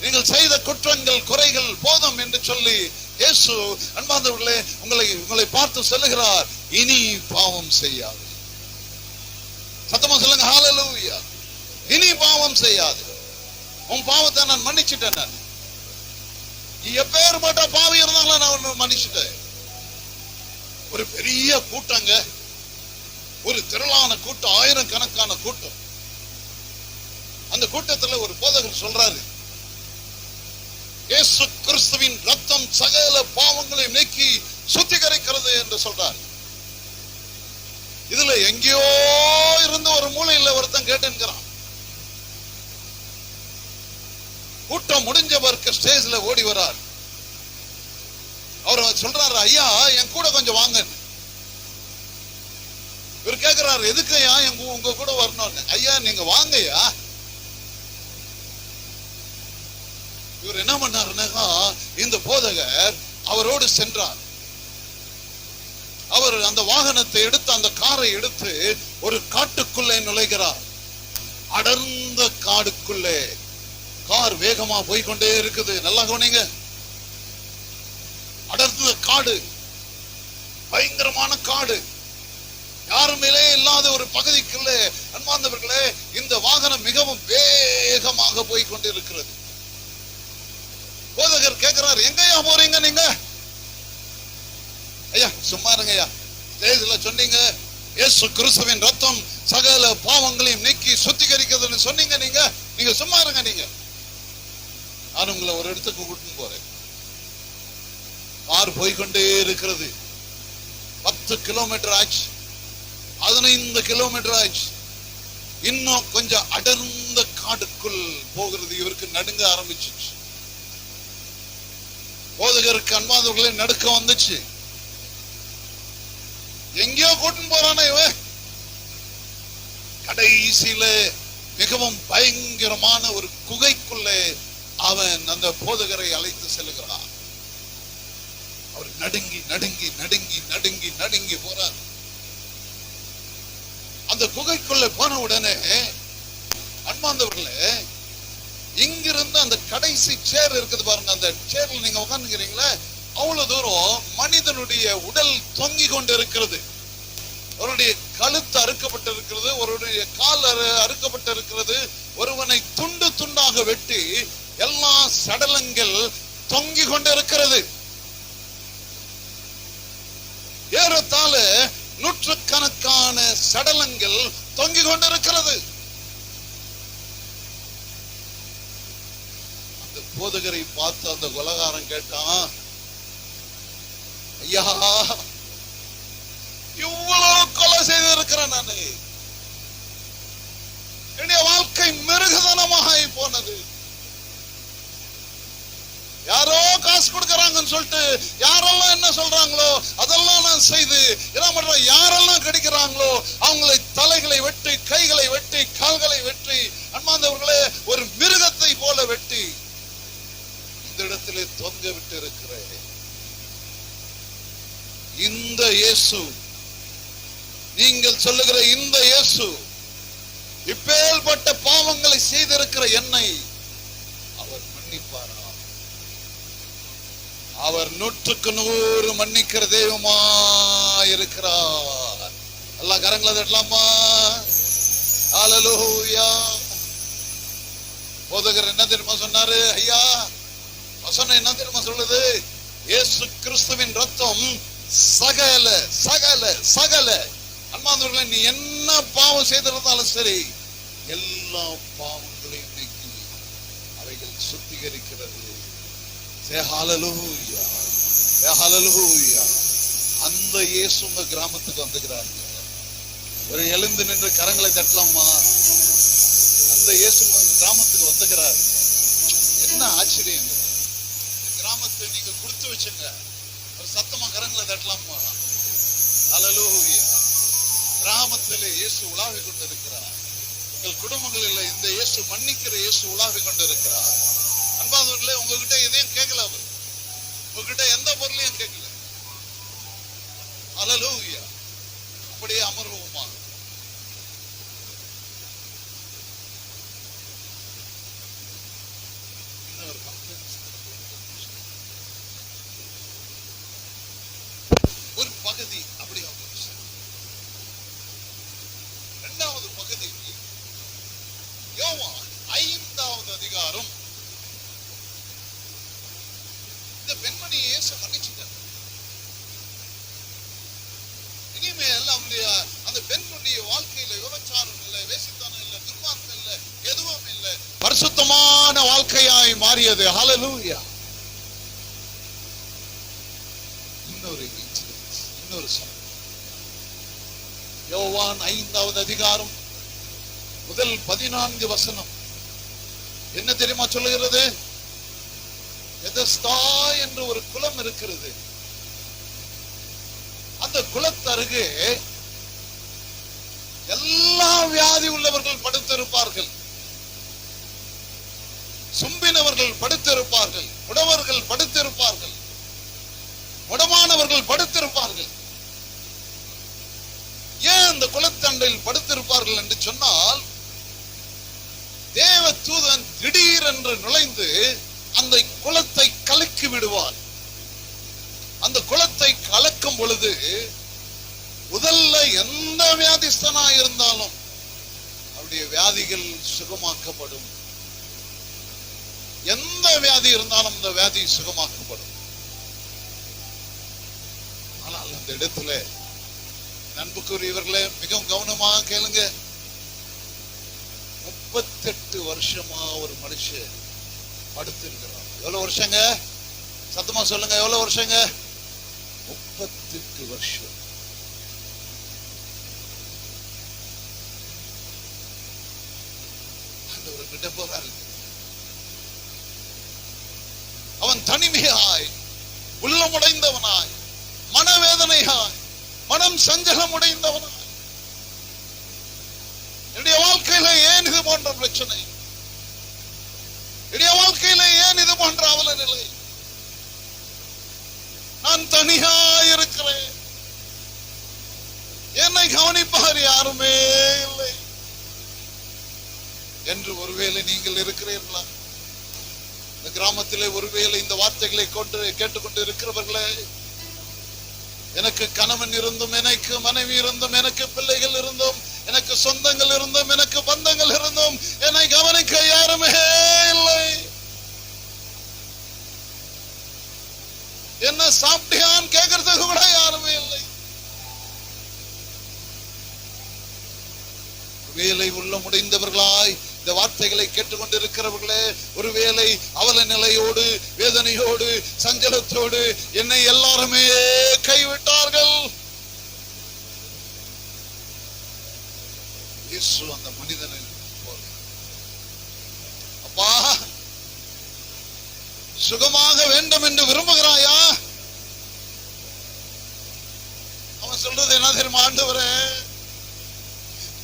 A: நீங்கள் செய்த குற்றங்கள் குறைகள் போதும் என்று சொல்லி இயேசு அன்பார்ந்தவர்களே உங்களை பார்த்து சொல்லுகிறார், இனி பாவம் செய்யாது. சத்தமா சொல்லுங்க ஹல்லேலூயா. இனி பாவம் செய்யாது. உன் பாவத்தை நான் மன்னிச்சுட்டேன். நான் எப்பேற்பட்ட பாவி இருந்தாலும் நான் மன்னிச்சுட்டேன். ஒரு பெரிய கூட்டங்க, ஒரு திரளான கூட்டம், ஆயிரக்கணக்கான கூட்டம். அந்த கூட்டத்தில் ஒரு போதகர் சொல்றாரு, இயேசு கிறிஸ்துவின் ரத்தம் சகல பாவங்களையும் நீக்கி சுத்திகரிக்கிறது என்று சொல்றார். இதுல எங்கேயோ இருந்து ஒரு மூலையில ஒருத்தன் கேட்டுக்கிறான். கூட்டம் முடிஞ்சவருக்கு ஸ்டேஜ்ல ஓடி வரார். அவர் சொல்றாரு, ஐயா என் கூட கொஞ்சம் வாங்க. இவர் கேட்கிறாரு, எதுக்கு ஐயா உங்க கூட வரணும்னு? ஐயா நீங்க வாங்கய்யா. இவர் என்ன பண்ணாருன்னா, இந்த போதகர் அவரோடு சென்றார். அவர் அந்த வாகனத்தை எடுத்து, அந்த காரை எடுத்து ஒரு காட்டுக்குள்ளே நுழைகிறார். அடர்ந்த காடுக்குள்ளே கார் வேகமா போய்கொண்டே இருக்குது. நல்லா கவனிங்க. அடர்ந்த காடு, பயங்கரமான காடு, யாருமே இல்லாத ஒரு பகுதிக்குள்ளே அன்பார்ந்தவர்களே இந்த வாகனம் மிகவும் வேகமாக போய்கொண்டிருக்கிறது. போதகர் கேட்கிறார், எங்கயா போறீங்க நீங்க? ஐயா சும்மா இருங்க ஐயா, ஸ்டேஜ்ல சொன்னீங்க இயேசு கிறிஸ்துவின் ரத்தம் சகல பாவங்களையும் நீக்கி சுத்திகரிக்கிறதுன்னு சொன்னீங்க. நீங்க சும்மா இருங்க. நான் உங்களை ஒரு இடத்துக்கு கூட்டிட்டு போறேன். கார் போய்கொண்டே இருக்கிறது. 10 கிலோமீட்டர் ஆச்சு, 15 கிலோமீட்டர் ஆச்சு. இன்னும் கொஞ்சம் அடர்ந்த காடுக்குள் போகிறது. இவருக்கு நடுங்க ஆரம்பிச்சிச்சு. போதகருக்கு அன்பாதவர்களே நடுக்கம் வந்துச்சு. எங்கேயோ கூட்டின்னு போறானே இவன். கடைசியில மிகவும் பயங்கரமான ஒரு குகைக்குள்ளே அவன் அந்த போதகரை அழைத்து செல்கிறான். அவர் நடுங்கி நடுங்கி நடுங்கி நடுங்கி நடுங்கி போறார். அந்த குகைக்குள்ள போன உடனே அன்பார்ந்தவர்களே, இங்கிருந்து அந்த கடைசி சேர் இருக்குது பாருங்க, அந்த சேர்ல நீங்க உட்கார்ந்துக்கிறீங்களா, அவ்வளவு தூரம் மனிதனுடைய உடல் தொங்கி கொண்டு இருக்கிறது. ஒருவருடைய கழுத்து அறுக்கப்பட்டிருக்கிறது, ஒருவருடைய கால் அறுக்கப்பட்டிருக்கிறது. ஒருவனை துண்டு துண்டாக வெட்டி எல்லா சடலங்கள் தொங்கி கொண்டு இருக்கிறது. ஏறத்தாழ நூற்றுக்கணக்கான சடலங்கள் தொங்கிக் கொண்டிருக்கிறது. அந்த போதகரை பார்த்து அந்த கொலைகாரன் கேட்டான், ஐயா, இவ்வளவு கொலை செய்திருக்கிறேன் நானு, என்னுடைய வாழ்க்கை மிருகதனமாக போனது. யாரோ காசு கொடுக்கறாங்கன்னு சொல்லிட்டு யாரெல்லாம் என்ன சொல்றாங்களோ அதெல்லாம் நான் செய்து என்ன பண்றேன், யாரெல்லாம் கிடைக்கிறாங்களோ அவங்களை தலைகளை வெட்டி, கைகளை வெட்டி, கால்களை வெட்டி, அன்பார்ந்தவர்களே, ஒரு மிருகத்தை போல வெட்டி இந்த இடத்திலே தொங்க விட்டு இருக்கிறேன். இந்த இயேசு, நீங்கள் சொல்லுகிற இந்த இயேசு, இப்பேற்பட்ட பாவங்களை செய்திருக்கிற என்னை அவர் மன்னிப்பாரா? அவர் 100% மன்னிக்கிற தெய்வமா இருக்கிறார். எல்லாம் கரங்களை தட்டலாமா? ஹல்லேலூயா. போதகர் என்ன தெரியுமா சொன்னாரு? ஐயா, வசனம் என்ன தெரியுமா சொல்லுது? இயேசு கிறிஸ்துவின் ரத்தம் சகல சகல சகல, அன்பார்ந்தவர்களே, நீ என்ன பாவம் செய்திருந்தாலும் சரி, எல்லா பாவங்களையும் நீக்கி அவைகள் சுத்திகரிக்கிறது. ஹல்லேலூயா, ஹல்லேலூயா. அந்த இயேசு உங்க கிராமத்துக்கு வந்துகிறார். ஒரு எழுந்து நின்று கரங்களை தட்டலாமா? அந்த இயேசு உங்க கிராமத்துக்கு வந்துகிறார். என்ன ஆச்சரியம்! கிராமத்தை நீங்க கொடுத்து வச்சுங்க. ஒரு சத்தமா கரங்களை தட்டலாமா? ஹல்லேலூயா. கிராமத்திலே இயேசு உலாவிக் கொண்டிருக்கிறார். உங்கள் குடும்பங்களில் இந்த இயேசு, மன்னிக்கிற இயேசு உலாவிக் கொண்டிருக்கிறார். அன்பார்ந்தவர்களே, உங்ககிட்ட எதையும் கேட்கல, அவர் உங்ககிட்ட எந்த பொருளையும் கேட்கல. ஹல்லேலூயா. அப்படியே அமர்வோமா? ஒரு பகுதி அப்படி இரண்டாவது பகுதி யோவான் 5வது அதிகாரம். இந்த பெண்மணியை இயேசு மன்னிச்சிட்டார். இனிமேல் அவனுடைய அந்த பெண்ணுடைய வாழ்க்கையில விபச்சாரம் இல்லை, வேசித்தனம் இல்லை, துர்மார்க்கம் இல்லை, எதுவும் இல்லை, பரிசுத்தமான வாழ்க்கையாய் மாறியது. ஹல்லேலூயா. இன்னொரு யோவான் 5வது அதிகாரம் முதல் 14 வசனம் என்ன தெரியுமா சொல்லுகிறது? பெதஸ்தா என்று ஒரு குளம் இருக்கிறது. அந்த குளத்தருகே எல்லா வியாதி உள்ளவர்கள் படுத்திருப்பார்கள், சும்பினவர்கள் படுத்திருப்பார்கள், உடவர்கள் படுத்திருப்பார்கள், முடமானவர்கள் படுத்திருப்பார்கள். ஏன் அந்த குளத்தண்டையில் படுத்திருப்பார்கள் என்று சொன்னால், தேவ தூதன் திடீரென்று நுழைந்து அந்த குளத்தை கலக்கி விடுவார். அந்த குளத்தை கலக்கும் பொழுது முதல்ல எந்த வியாதிஸ்தனா இருந்தாலும் அவருடைய வியாதிகள் சுகமாக்கப்படும். எந்த வியாதி இருந்தாலும் அந்த வியாதி சுகமாக்கப்படும். ஆனால் அந்த இடத்துல அன்புக்குரியவர்களே, மிகவும் கவனமாக கேளுங்க. 38 வருஷமா ஒரு மனுஷன் படுத்திருக்கிறார். எவ்வளவு வருஷங்க? சத்தமா சொல்லுங்க, எவ்வளவு வருஷங்க? 38 வருஷம். ஆண்டவர்கிட்ட போறாரு. அவன் தனிமையாய், உள்ளமுடைந்தவனாய், மனவேதனையாய், மனம் சஞ்சலம் உடைந்தவனா? என்னுடைய வாழ்க்கையில ஏன் இது போன்ற பிரச்சனை? என்னுடைய வாழ்க்கையில ஏன் இது போன்ற அவல நிலை? நான் தனியா இருக்கிறேன், என்னை கவனிப்பார் யாருமே இல்லை என்று ஒருவேளை நீங்கள் இருக்கிறீர்களா? இந்த கிராமத்திலே ஒருவேளை இந்த வார்த்தைகளை கேட்டுக்கொண்டு இருக்கிறவர்களே, எனக்கு கணவன் இருந்தும், எனக்கு மனைவி இருந்தும், எனக்கு பிள்ளைகள் இருந்தும், எனக்கு சொந்தங்கள் இருந்தும், எனக்கு பந்தங்கள் இருந்தும் என்னை கவனிக்க யாருமே இல்லை. என்ன சாப்பிட்டியான்னு கேட்கறதுக்கு கூட யாருமே இல்லை. வேலை உள்ள முடிந்தவர்களாய் இந்த வார்த்தைகளை கேட்டுக்கொண்டு இருக்கிறவர்களே, ஒருவேளை அவல நிலையோடு, வேதனையோடு, சஞ்சலத்தோடு என்னை எல்லாருமே கைவிட்டார்கள். இயேசு அந்த மனிதனை அப்பா சுகமாக வேண்டும் என்று விரும்புகிறாயா? அவன் சொல்றது என்ன தெரியுமா? ஆண்டவரே,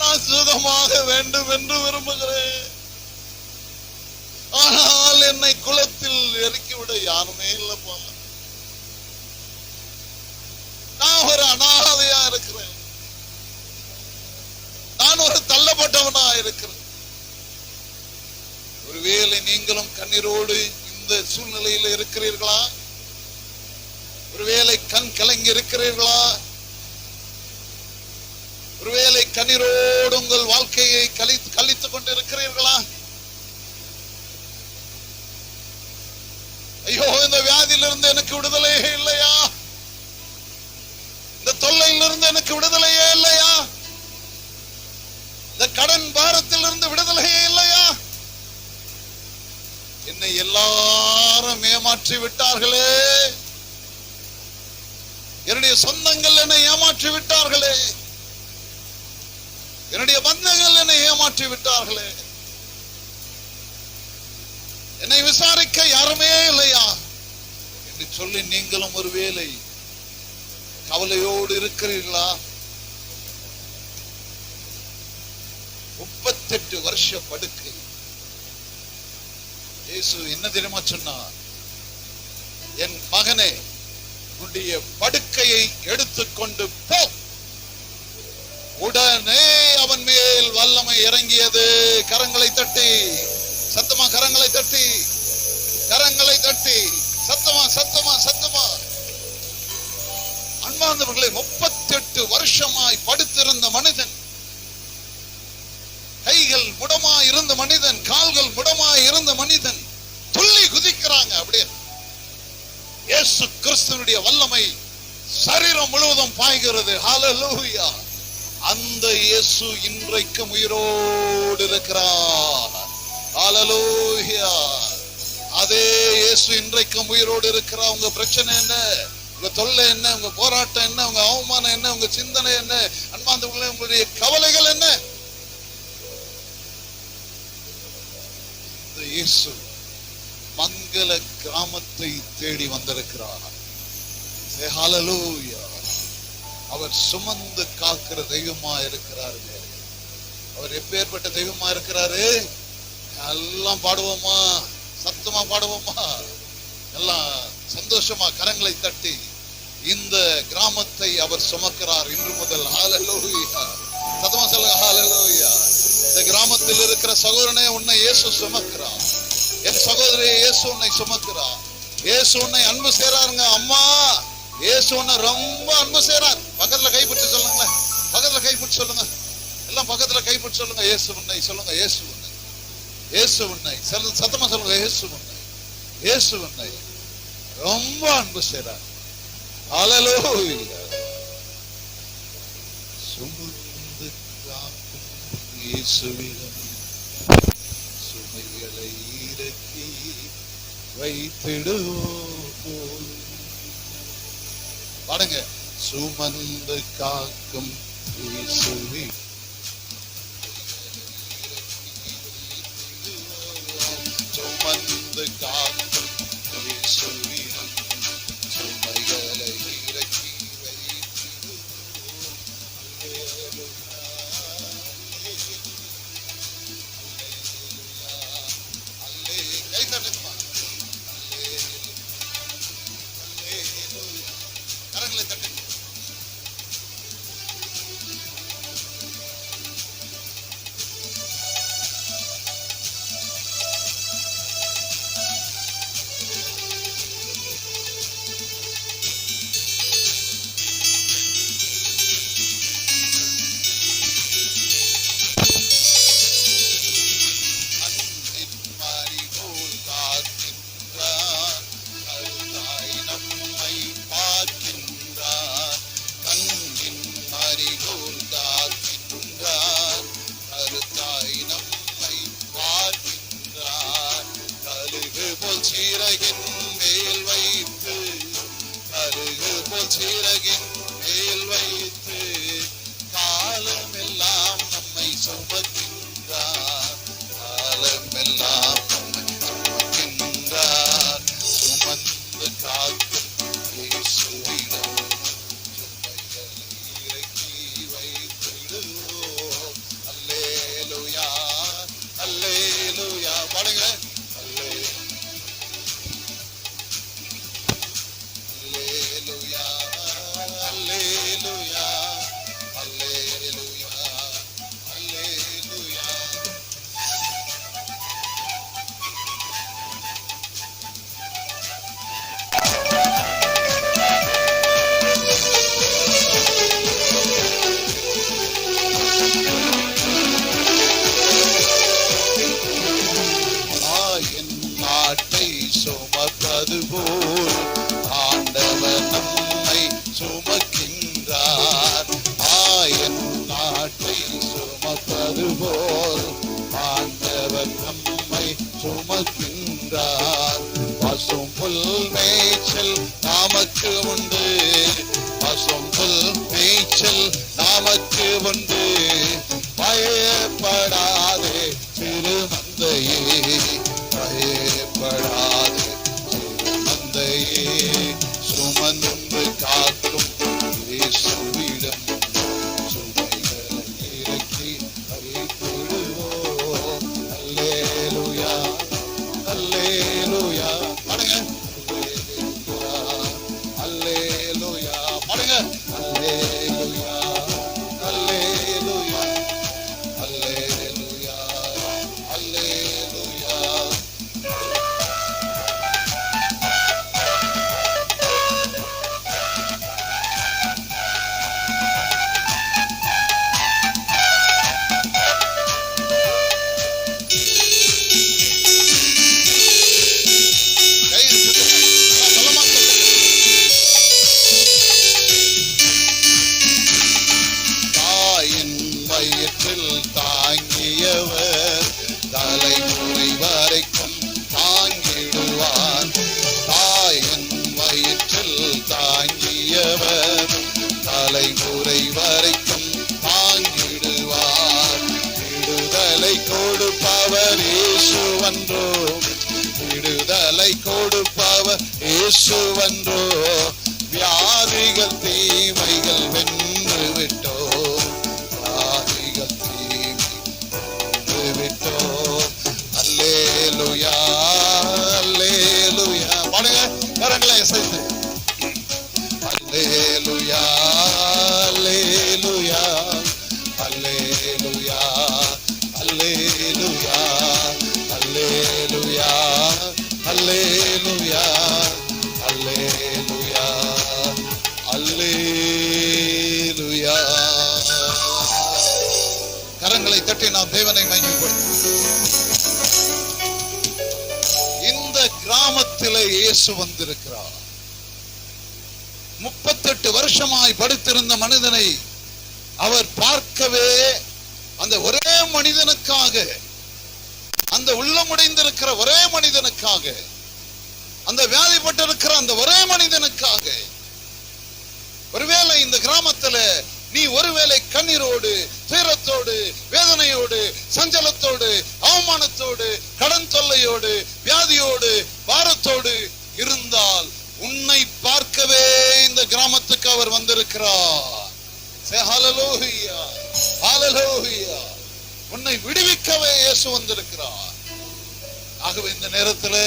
A: நான் சுகமாக வேண்டும் என்று விரும்புகிறேன், ஆனால் என்னை குளத்தில் இறக்கிவிட யாருமே இல்லப்பா. நான் ஒரு அனாதையா இருக்கிறேன், நான் ஒரு தள்ளப்பட்டவனா இருக்கிறேன். ஒருவேளை நீங்களும் கண்ணீரோடு இந்த சூழ்நிலையில் இருக்கிறீர்களா? ஒருவேளை கண் கலங்கி இருக்கிறீர்களா? ஒருவேளை கண்ணீரோடு உங்கள் வாழ்க்கையை கழித்துக் கொண்டு இருக்கிறீர்களா? ஐயோ, இந்த வியாதியிலிருந்து எனக்கு விடுதலையே இல்லையா? இந்த தொல்லையிலிருந்து எனக்கு விடுதலையே இல்லையா? இந்த கடன் பாரத்தில் இருந்து விடுதலையே இல்லையா? என்னை எல்லாரும் ஏமாற்றி விட்டார்களே, என்னுடைய சொந்தங்கள் என்னை ஏமாற்றி விட்டார்களே, என்னுடைய பந்தங்கள் என்னை ஏமாற்றி விட்டார்களே, என்னை விசாரிக்க யாருமே இல்லையா என்று சொல்லி நீங்களும் ஒருவேளை கவலையோடு இருக்கிறீர்களா? 38 வருஷ படுக்கை. இயேசு என்ன தெரியுமா சொன்னார்? என் மகனே, உன்னுடைய படுக்கையை எடுத்துக்கொண்டு போ. உடனே அவன் மேல் வல்லமை இறங்கியது. கரங்களை தட்டி சத்தமா, கரங்களை தட்டி, கரங்களை தட்டி சத்தமா, சத்தமா, சத்தமா. அன்பார்ந்தவர்களே, 38 வருஷமாய் படுத்திருந்த மனிதன், கைகள் முடமாய் இருந்த மனிதன், கால்கள் முடமாய் இருந்த மனிதன் துள்ளி குதிக்கிறாங்க. அப்படியே இயேசு கிறிஸ்துவினுடைய வல்லமை சரீரம் முழுவதும் பாய்கிறது. ஹல்லேலூயா. அந்த இயேசு இன்றைக்கும் உயிரோடு இருக்கிறார். ஹல்லேலூயா. அதே இயேசு இன்றைக்கும் உயிரோடு இருக்கிறார். உங்க பிரச்சனை என்ன? உங்க தொல்லை என்ன? உங்க போராட்டம் என்ன? உங்க அவமானம் என்ன? உங்க சிந்தனை என்ன? அன்பார்ந்தவர்களே, உங்களுடைய கவலைகள் என்ன? இயேசு மங்கள கிராமத்தை தேடி வந்திருக்கிறார். ஹல்லேலூயா. அவர் சுமந்து காக்கிற தெய்வமா இருக்கிறாரு. அவர் எப்பேற்பட்ட தெய்வமா இருக்கிறாரு? எல்லாம் பாடுவோமா? சத்தமா பாடுவோமா? எல்லாம் சந்தோஷமா கரங்களை தட்டி இந்த கிராமத்தை அவர் சுமக்கிறார் இன்று முதல். ஹல்லேலூயா. சத்தமா சொல்லுங்க, ஹல்லேலூயா. இந்த கிராமத்தில் இருக்கிற சகோதரனே, உன்னை இயேசு சுமக்கிறார். என் சகோதரி, இயேசு உன்னை சுமக்கிறார். இயேசு உன்னை அன்பு செய்றாருங்க. அம்மா, இயேசு உன்னை ரொம்ப அன்பு செய்றார். பக்கத்துல கைப்பிடிச்சு சொல்லுங்களேன், பக்கத்துல கைப்பிடிச்சு சொல்லுங்க, எல்லாம் பக்கத்துல கைப்பிடிச்சு சொல்லுங்க. இயேசு உன்னை சொல்லுங்க, இயேசு உன்னை, இயேசு உன்னை சத்தமா சொல்லுங்க. இயேசு உன்னை, இயேசு உன்னை ரொம்ப அன்பு செய்றார். ஹல்லேலூயா. சுமந்து காக்கும் இயேசுவிடம் சுமைகளை இறக்கி வைத்திடுவோம். பாடுங்க. சுமந்து காக்கும் இயேசுவே, சுமந்து காக்கும் இயேசுவிடம் சுமைகளை இறக்கி வைத்திடுவோம். சிறகின் மேல் வைத்து, கழுகு போல் சிறகின் மேல் வைத்து, காலமெல்லாம் நம்மை சுமக்கின்றார், காலமெல்லாம் நம்மை சுமக்கின்றார். சுமந்து காக்கும் இயேசுவிடம் சுமைகளை இறக்கி வைத்திடுவோம். அல்லேலூயா, அல்லேலூயா. பாடுங்க. அல்லேலூயா, அல்லேலூயா, அல்லேலூயா, அல்லேலூயா. என் நாட்டை சுமப்பது போல் ஆண்டவர் நம்மை சுமக்கின்றார். என் நாட்டை சுமப்பது போல் ஆண்டவர் நம்மை சுமக்கின்றார். பசும் புல் மேய்ச்சல் நமக்கு உண்டு, பசும் புல் மேய்ச்சல் நமக்கு உண்டு. பயப்படாதே சிறு மந்தையே, பயப்படாதே சிறு மந்தையே, சுமந்து காக்கும் இயேசுவிடம் சுமைகளை இறக்கி வைத்திடுவோம். அல்லேலூயா, அல்லேலூயா. பாடுங்க. அல்லேலூயா, பாடுங்க. அல்லேலூயா, அல்லேலூயா, அல்லேலூயா, அல்லேலூயா. கையை தட்டுங்க. பலமா தட்டுங்க. தாயின் வயிற்றில் தாங்கியவர் தலைமுறை வரைக்கும் தாங்கிடுவார். தாயின் வயிற்றில் தாங்கியவர் தலைமுறை வரைக்கும் தாங்கிடுவார். விடுதலை கொடுப்பவர் இயேசுவன்றோ, விடுதலை கொடுப்பவர் இயேசுவன்றோ. வியாதிகள் தீமைகள் வென்று விட்டோம், வியாதிகள் தீமை வென்று விட்டோம். அல்லேலூயா, அல்லேலூயா. பாடுங்க. கரங்களை அசைத்து. அல்லேலூயா, அல்லேலூயா, அல்லேலூயா, அல்லேலூயா, அல்லேலூயா, அல்லேலூயா, அல்லேலூயா, அல்லேலூயா. கரங்களை தட்டி நாம் தேவனை மகிமைப்படுத்துவோம். இந்த கிராமத்திலே இயேசு வந்திருக்கிறார். 38 வருஷமாய் படுத்திருந்த மனிதனை அவர் பார்க்கவே, அந்த ஒரே மனிதனுக்காக, அந்த உள்ளமுடைந்திருக்கிற ஒரே மனிதனுக்காக, அந்த வியாதிப்பட்டிருக்கிற அந்த ஒரே மனிதனுக்காக, ஒருவேளை இந்த கிராமத்துல நீ ஒருவேளை கண்ணீரோடு, துயரத்தோடு, வேதனையோடு, சஞ்சலத்தோடு, அவமானத்தோடு, கடன் தொல்லையோடு, வியாதியோடு, பாரத்தோடு இருந்தால் உன்னை பார்க்கவே இந்த கிராமத்துக்கு அவர் வந்திருக்கிறார். ஹல்லேலூயா, ஹல்லேலூயா. உன்னை விடுவிக்கவே இயேசு வந்திருக்கிறார். ஆகவே இந்த நேரத்தில்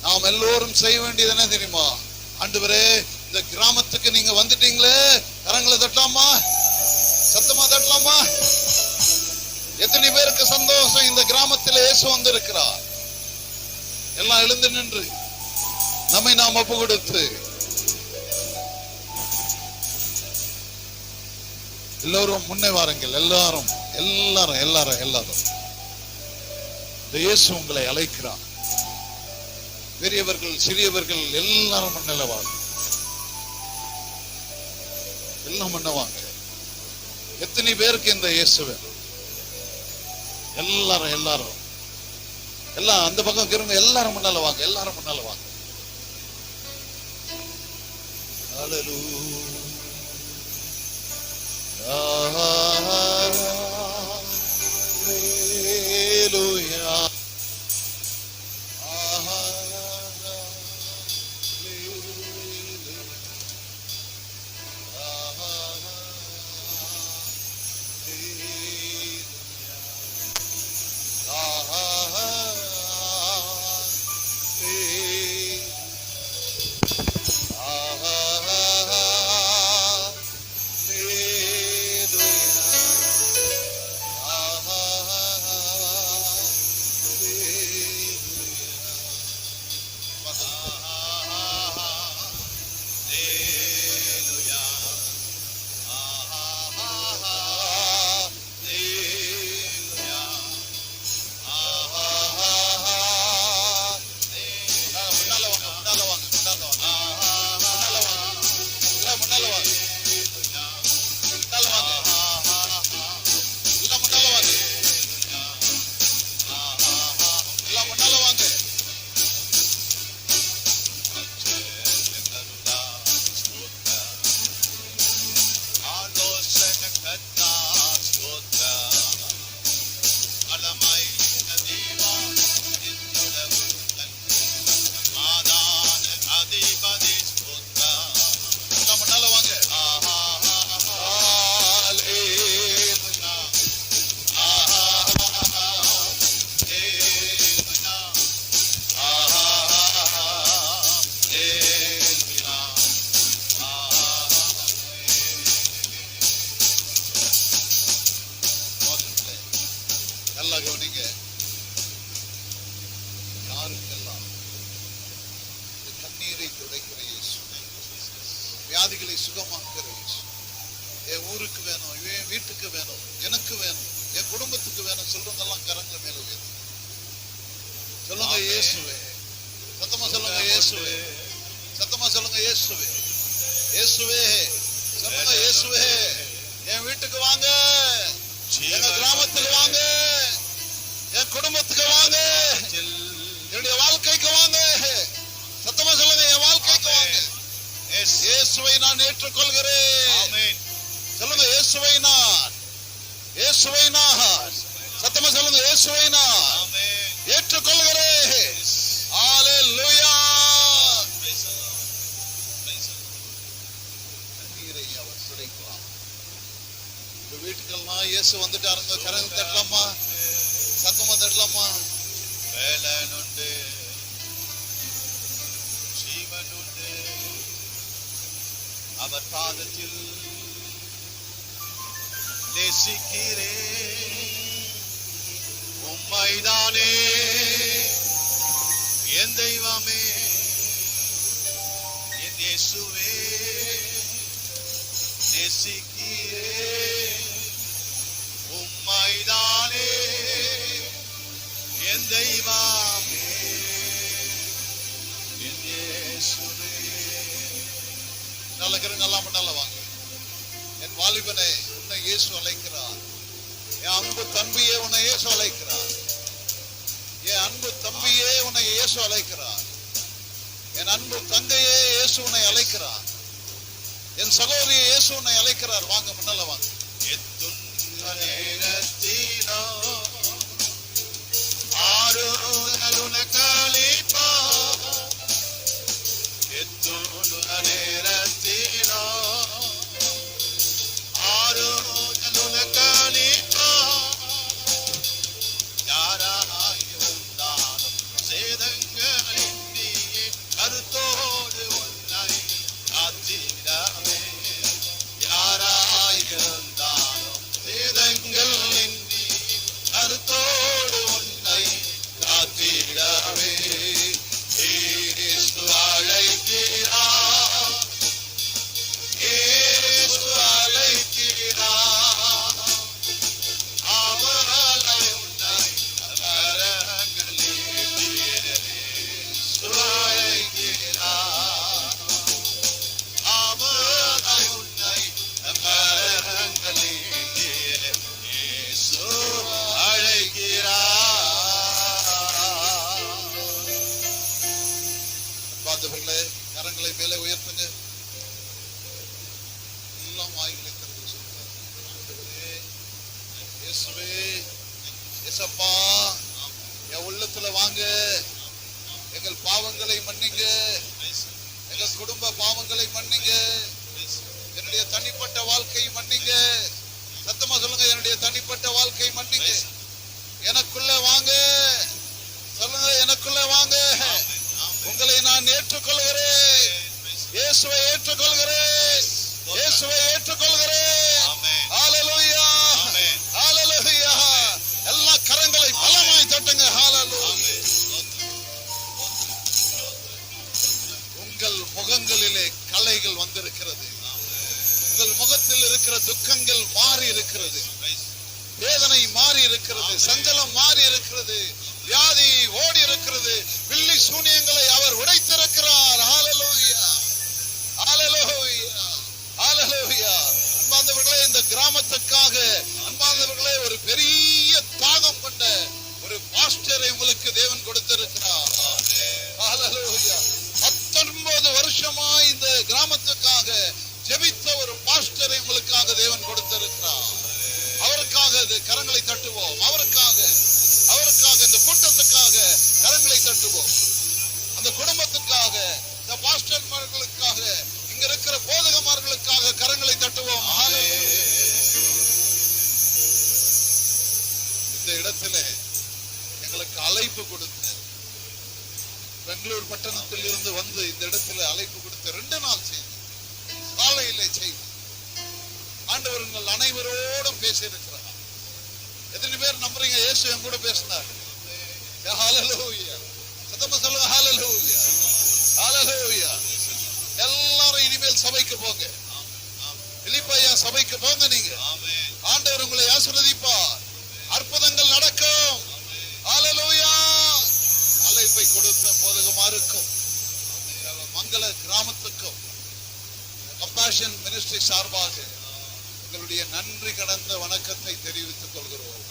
A: நாம் எல்லோரும் செய்ய வேண்டியது என்ன தெரியுமா? ஆண்டவரே, இந்த கிராமத்துக்கு நீங்க வந்துட்டீங்களே, கரங்களை தட்டலாமா? சத்தமா தட்டலாமா? எத்தனை பேருக்கு சந்தோஷம்? இந்த கிராமத்தில் இயேசு வந்திருக்கிறார். எல்லாம் எழுந்து நின்று நம்மை நாம் ஒப்பு கொடுத்து எல்லோரும் முன்னே வாருங்கள். எல்லாரும் எல்லாரும் எல்லாரும் எல்லாரும் இயேசு உங்களை அழைக்கிறார். பெரியவர்கள், சிறியவர்கள் எல்லாரும் முன்னில வாங்க. எல்லாம் முன்னவாங்க. எத்தனை பேருக்கு இந்த இயேசு வேணும்? எல்லாரும் எல்லாரும் எல்லாம் அந்த பக்கம் இருங்க. எல்லாரும் முன்னால வாங்க. எல்லாரும் முன்னால வாங்க. Hallelujah. நல்லா கவனிங்க. யாருக்கெல்லாம் இந்த கண்ணீரை துடைக்கிற இயேசு, வியாதிகளை சுகமாக்குற இயேசு, என் ஊருக்கு வேணும், என் வீட்டுக்கு வேணும், எனக்கு வேணும், என் குடும்பத்துக்கு வேணும் சொல்றதெல்லாம் கரங்களை மேல வேணும். சொல்லுங்க இயேசுவே. சத்தமா சொல்லுங்க இயேசுவே. சத்தமா சொல்லுங்க இயேசுவே. இயேசுவே சொல்லுங்க இயேசுவே. என் வீட்டுக்கு வாங்க, எங்க கிராமத்துக்கு வாங்க, என் குடும்பத்துக்கு வாங்க, என்னுடைய வாழ்க்கைக்கு வாங்க. சத்தமா சொல்லுங்க என் வாழ்க்கைக்கு வாங்க. இயேசுவை நான் ஏற்றுக்கொள்கிறேன். சொல்லுங்க இயேசுவை நான், இயேசுவை நான். சத்தமா சொல்லுங்க இயேசுவை நான் ஏற்றுக்கொள்கிறேன். ஹல்லேலூயா. கண்ணீரை அவர் துடைக்கிறார். உங்க வீட்டுக்கெல்லாம் இயேசு வந்துட்டாருங்க. கரங்க தட்டலாமா? சத்தமா தட்டலாமா?
B: வேலனுண்டு, ஜீவனுண்டு, அவர் பாதத்தில் நேசிக்கிறேன். உம்மைதானே என் தெய்வமே, என் இயேசுவே, நேசிக்கிறேன். உம்மைதானே என் தெய்வமே, என் இயேசுவே.
A: நல்லா நல்லா வாங்க. என் வாலிபனை உன்னை இயேசு அழைக்கிறார். என் அன்பு தம்பியே உன்னை இயேசு அழைக்கிறார். என் அன்பு தம்பியே உன்னை இயேசு அழைக்கிறார். என் அன்பு தங்கையே இயேசு உன்னை அழைக்கிறார். என் சகோதரியை இயேசு உன்னை அழைக்கிறார். வாங்க முன்னால வாங்க.
B: எத்துன்ப நேரத்திலோ ஆறுதல் உனக்களிப்பார். எத்துன்ப நேரத்திலோ ஆறுதல் உனக்களிப்பார். யாராயிருந்தாலும் சேதங்களின் நீயே கருத்தோடு உன்னை காத்திடவே. யாராயிருந்தாலும்
A: இயேசுவே, இயேசப்பா, என் உள்ளத்துல வாங்க, எங்கள் பாவங்களை மன்னிங்க, எங்கள் குடும்ப பாவங்களை மன்னிங்க, என்னுடைய தனிப்பட்ட வாழ்க்கையை மன்னிங்க. சத்தமா சொல்லுங்க, என்னுடைய தனிப்பட்ட வாழ்க்கையை மன்னிங்க. எனக்குள்ள வாங்க சொல்லுங்க, எனக்குள்ள வாங்க. உங்களை நான் ஏற்றுக்கொள்கிறேன், இயேசுவை ஏற்றுக்கொள்கிறேன், இயேசுவை ஏற்றுக்கொள்கிறேன். ஹல்லேலூயா, ஹல்லேலூயா. எல்லா கரங்களை பலமாய் தட்டுங்க. ஹல்லேலூயா. உங்கள் முகங்களிலே கலைகள் வந்திருக்கிறது, உங்கள் முகத்தில் இருக்கிற துக்கங்கள் மாறி இருக்கிறது, வேதனை மாறி இருக்கிறது, சஞ்சலம் மாறி இருக்கிறது, வியாதி ஓடி இருக்கிறது, பில்லி சூனியங்களை அவர் உடைத்திருக்கிறார். ஹல்லேலூயா, ஹல்லேலூயா, ஹல்லேலூயா. அன்பார்ந்தவர்களே, இந்த கிராமத்துக்காக அன்பார்ந்தவர்களே ஒரு பெரிய தாகம் கொண்ட ஒரு பாஸ்டரை உங்களுக்கு தேவன் கொடுத்திருக்கிறார். ஹல்லேலூயா. 19 வருஷமா இந்த கிராமத்துக்காக ஜெபித்த ஒரு பாஸ்டரை உங்களுக்காக தேவன் கொடுத்திருக்கிறார். அவருக்காக கரங்களை தட்டுவோம், அவருக்காக இந்த கூட்டத்துக்காக கரங்களை தட்டுவோம், அந்த குடும்பத்துக்காக, இந்த பாஸ்டர்மார்களுக்காக, இங்க இருக்கிற போதகமார்களுக்காக கரங்களை தட்டுவோம். இந்த இடத்துல எங்களுக்கு அழைப்பு கொடுத்து, பெங்களூர் பட்டணத்தில் இருந்து வந்து இந்த இடத்துல அழைப்பு கொடுத்து 2 நாள் செய்து காலையிலே செய்து ஆண்டவர் உங்கள் அனைவரோடும் பேசி இருக்கிறார். எத்தனை பேர் நம்புறீங்க இயேசு என் கூட பேசினார்? ஹல்லேலூயா. சத்தமா சொல்லுங்க, ஹல்லேலூயா, ஹல்லேலூயா. எல்லாரும் இனிமேல் சபைக்கு போங்க, பிலிப்பையா சபைக்கு போங்க. நீங்க ஆண்டவர் உங்களை ஆசீர்வதிப்பார், அற்புதங்கள் நடக்கும். ஹல்லேலூயா. அழைப்பை கொடுத்த போதகமாருக்கும் மங்கள கிராமத்துக்கும் கம்பேஷன் மினிஸ்ட்ரி சார்பாக எங்களுடைய நன்றி கடந்த வணக்கத்தை தெரிவித்துக் கொள்கிறோம்.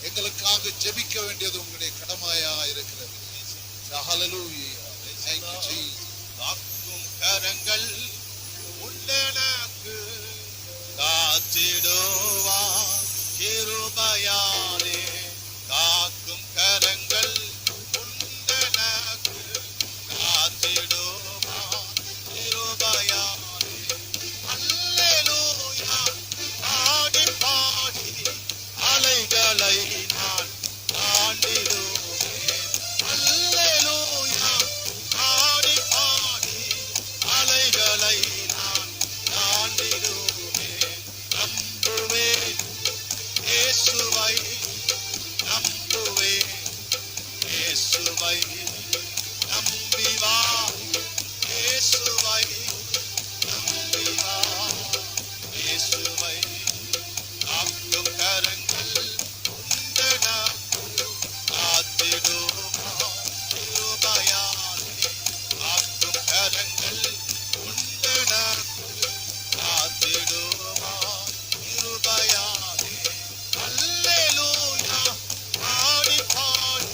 A: எங்களுக்காக ஜெபிக்க வேண்டியது உங்களுடைய கடமையா இருக்கிறது. ஹல்லேலூயா. Thank you Jesus.
B: காக்கும் கரங்கள் உள்ளனக்கு காத்திடுவார் கிருபையாலே. காக்கும் கரங்கள் உள்ளனக்கு காத்திடுவார் கிருபையாலே. அல்லேலூயா. பாடி பாடி அலைகளை நான் தாண்டிடுவேன். அல்லேலூயா. பாடி பாடி அலைகளை நான் தாண்டிடுவேன். நம்புவேன் இயேசுவை, நம்புவேன் இயேசுவை. நம்பி வா இயேசுவை, நம்பி வா இயேசுவை. காக்கும் கரங்கள் உண்டனக்கு காத்திடுமா கிருபையாலே. காக்கும் கரங்கள் உண்டனக்கு காத்திடுமா கிருபையாலே. அல்லேலூயா. பாடி பாடி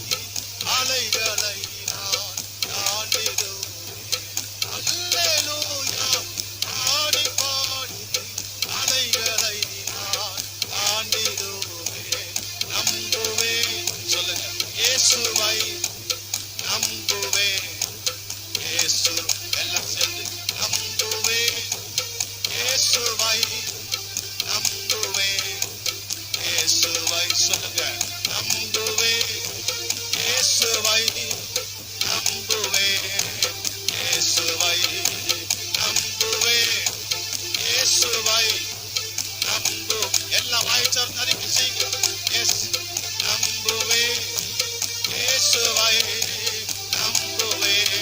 B: அலைகளை நான் தாண்டிடுவேன். அல்லேலூயா. பாடி பாடி அலைகளை நான் தாண்டிடுவேன். நம்புவேன் சொல்லுங்க, இயேசுவை நம்புவேன். இயேசு எல்லாம் சேர்ந்து நம்புவேன் இயேசுவை, நம்புவேன் இயேசுவை. சொல்லுங்க, நம்புவேன் இயேசுவை, நம்புவேன் இயேசுவை. நம்புவேன் இயேசுவை, நம்பு. எல்லாம் வாய்ச்சார் அறிக்கை செய்யுங்க. எஸ், நம்புவேன் இயேசுவை, நம்புவேன்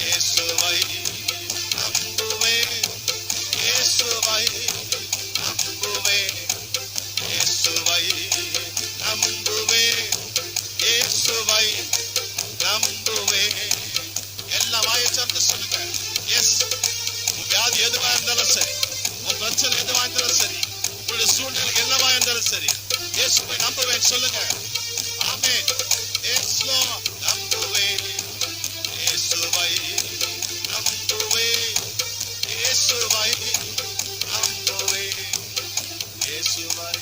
B: இயேசுவை. நம்புவேன் இயேசுவை, நம்புவேன் இயேசுவை. நம்புவேன் இயேசுவை, நம்புவேன். எல்லாம் வாய்ச்சார்ந்து சொல்லுங்க. எஸ், உன் வியாதி எதுவா இருந்தாலும் சரி, உன் பிரச்சனை எதுவா இருந்தாலும் சரி, உங்களுடைய சூழ்நிலை என்னவா இருந்தாலும் சரி, இயேசுவை நம்புவேன் சொல்லுங்க. ஆமென். இயேசுவை நம்புவேன் இயேசுவை, நம்புவேன் இயேசுவை, நம்புவேன் இயேசுவை.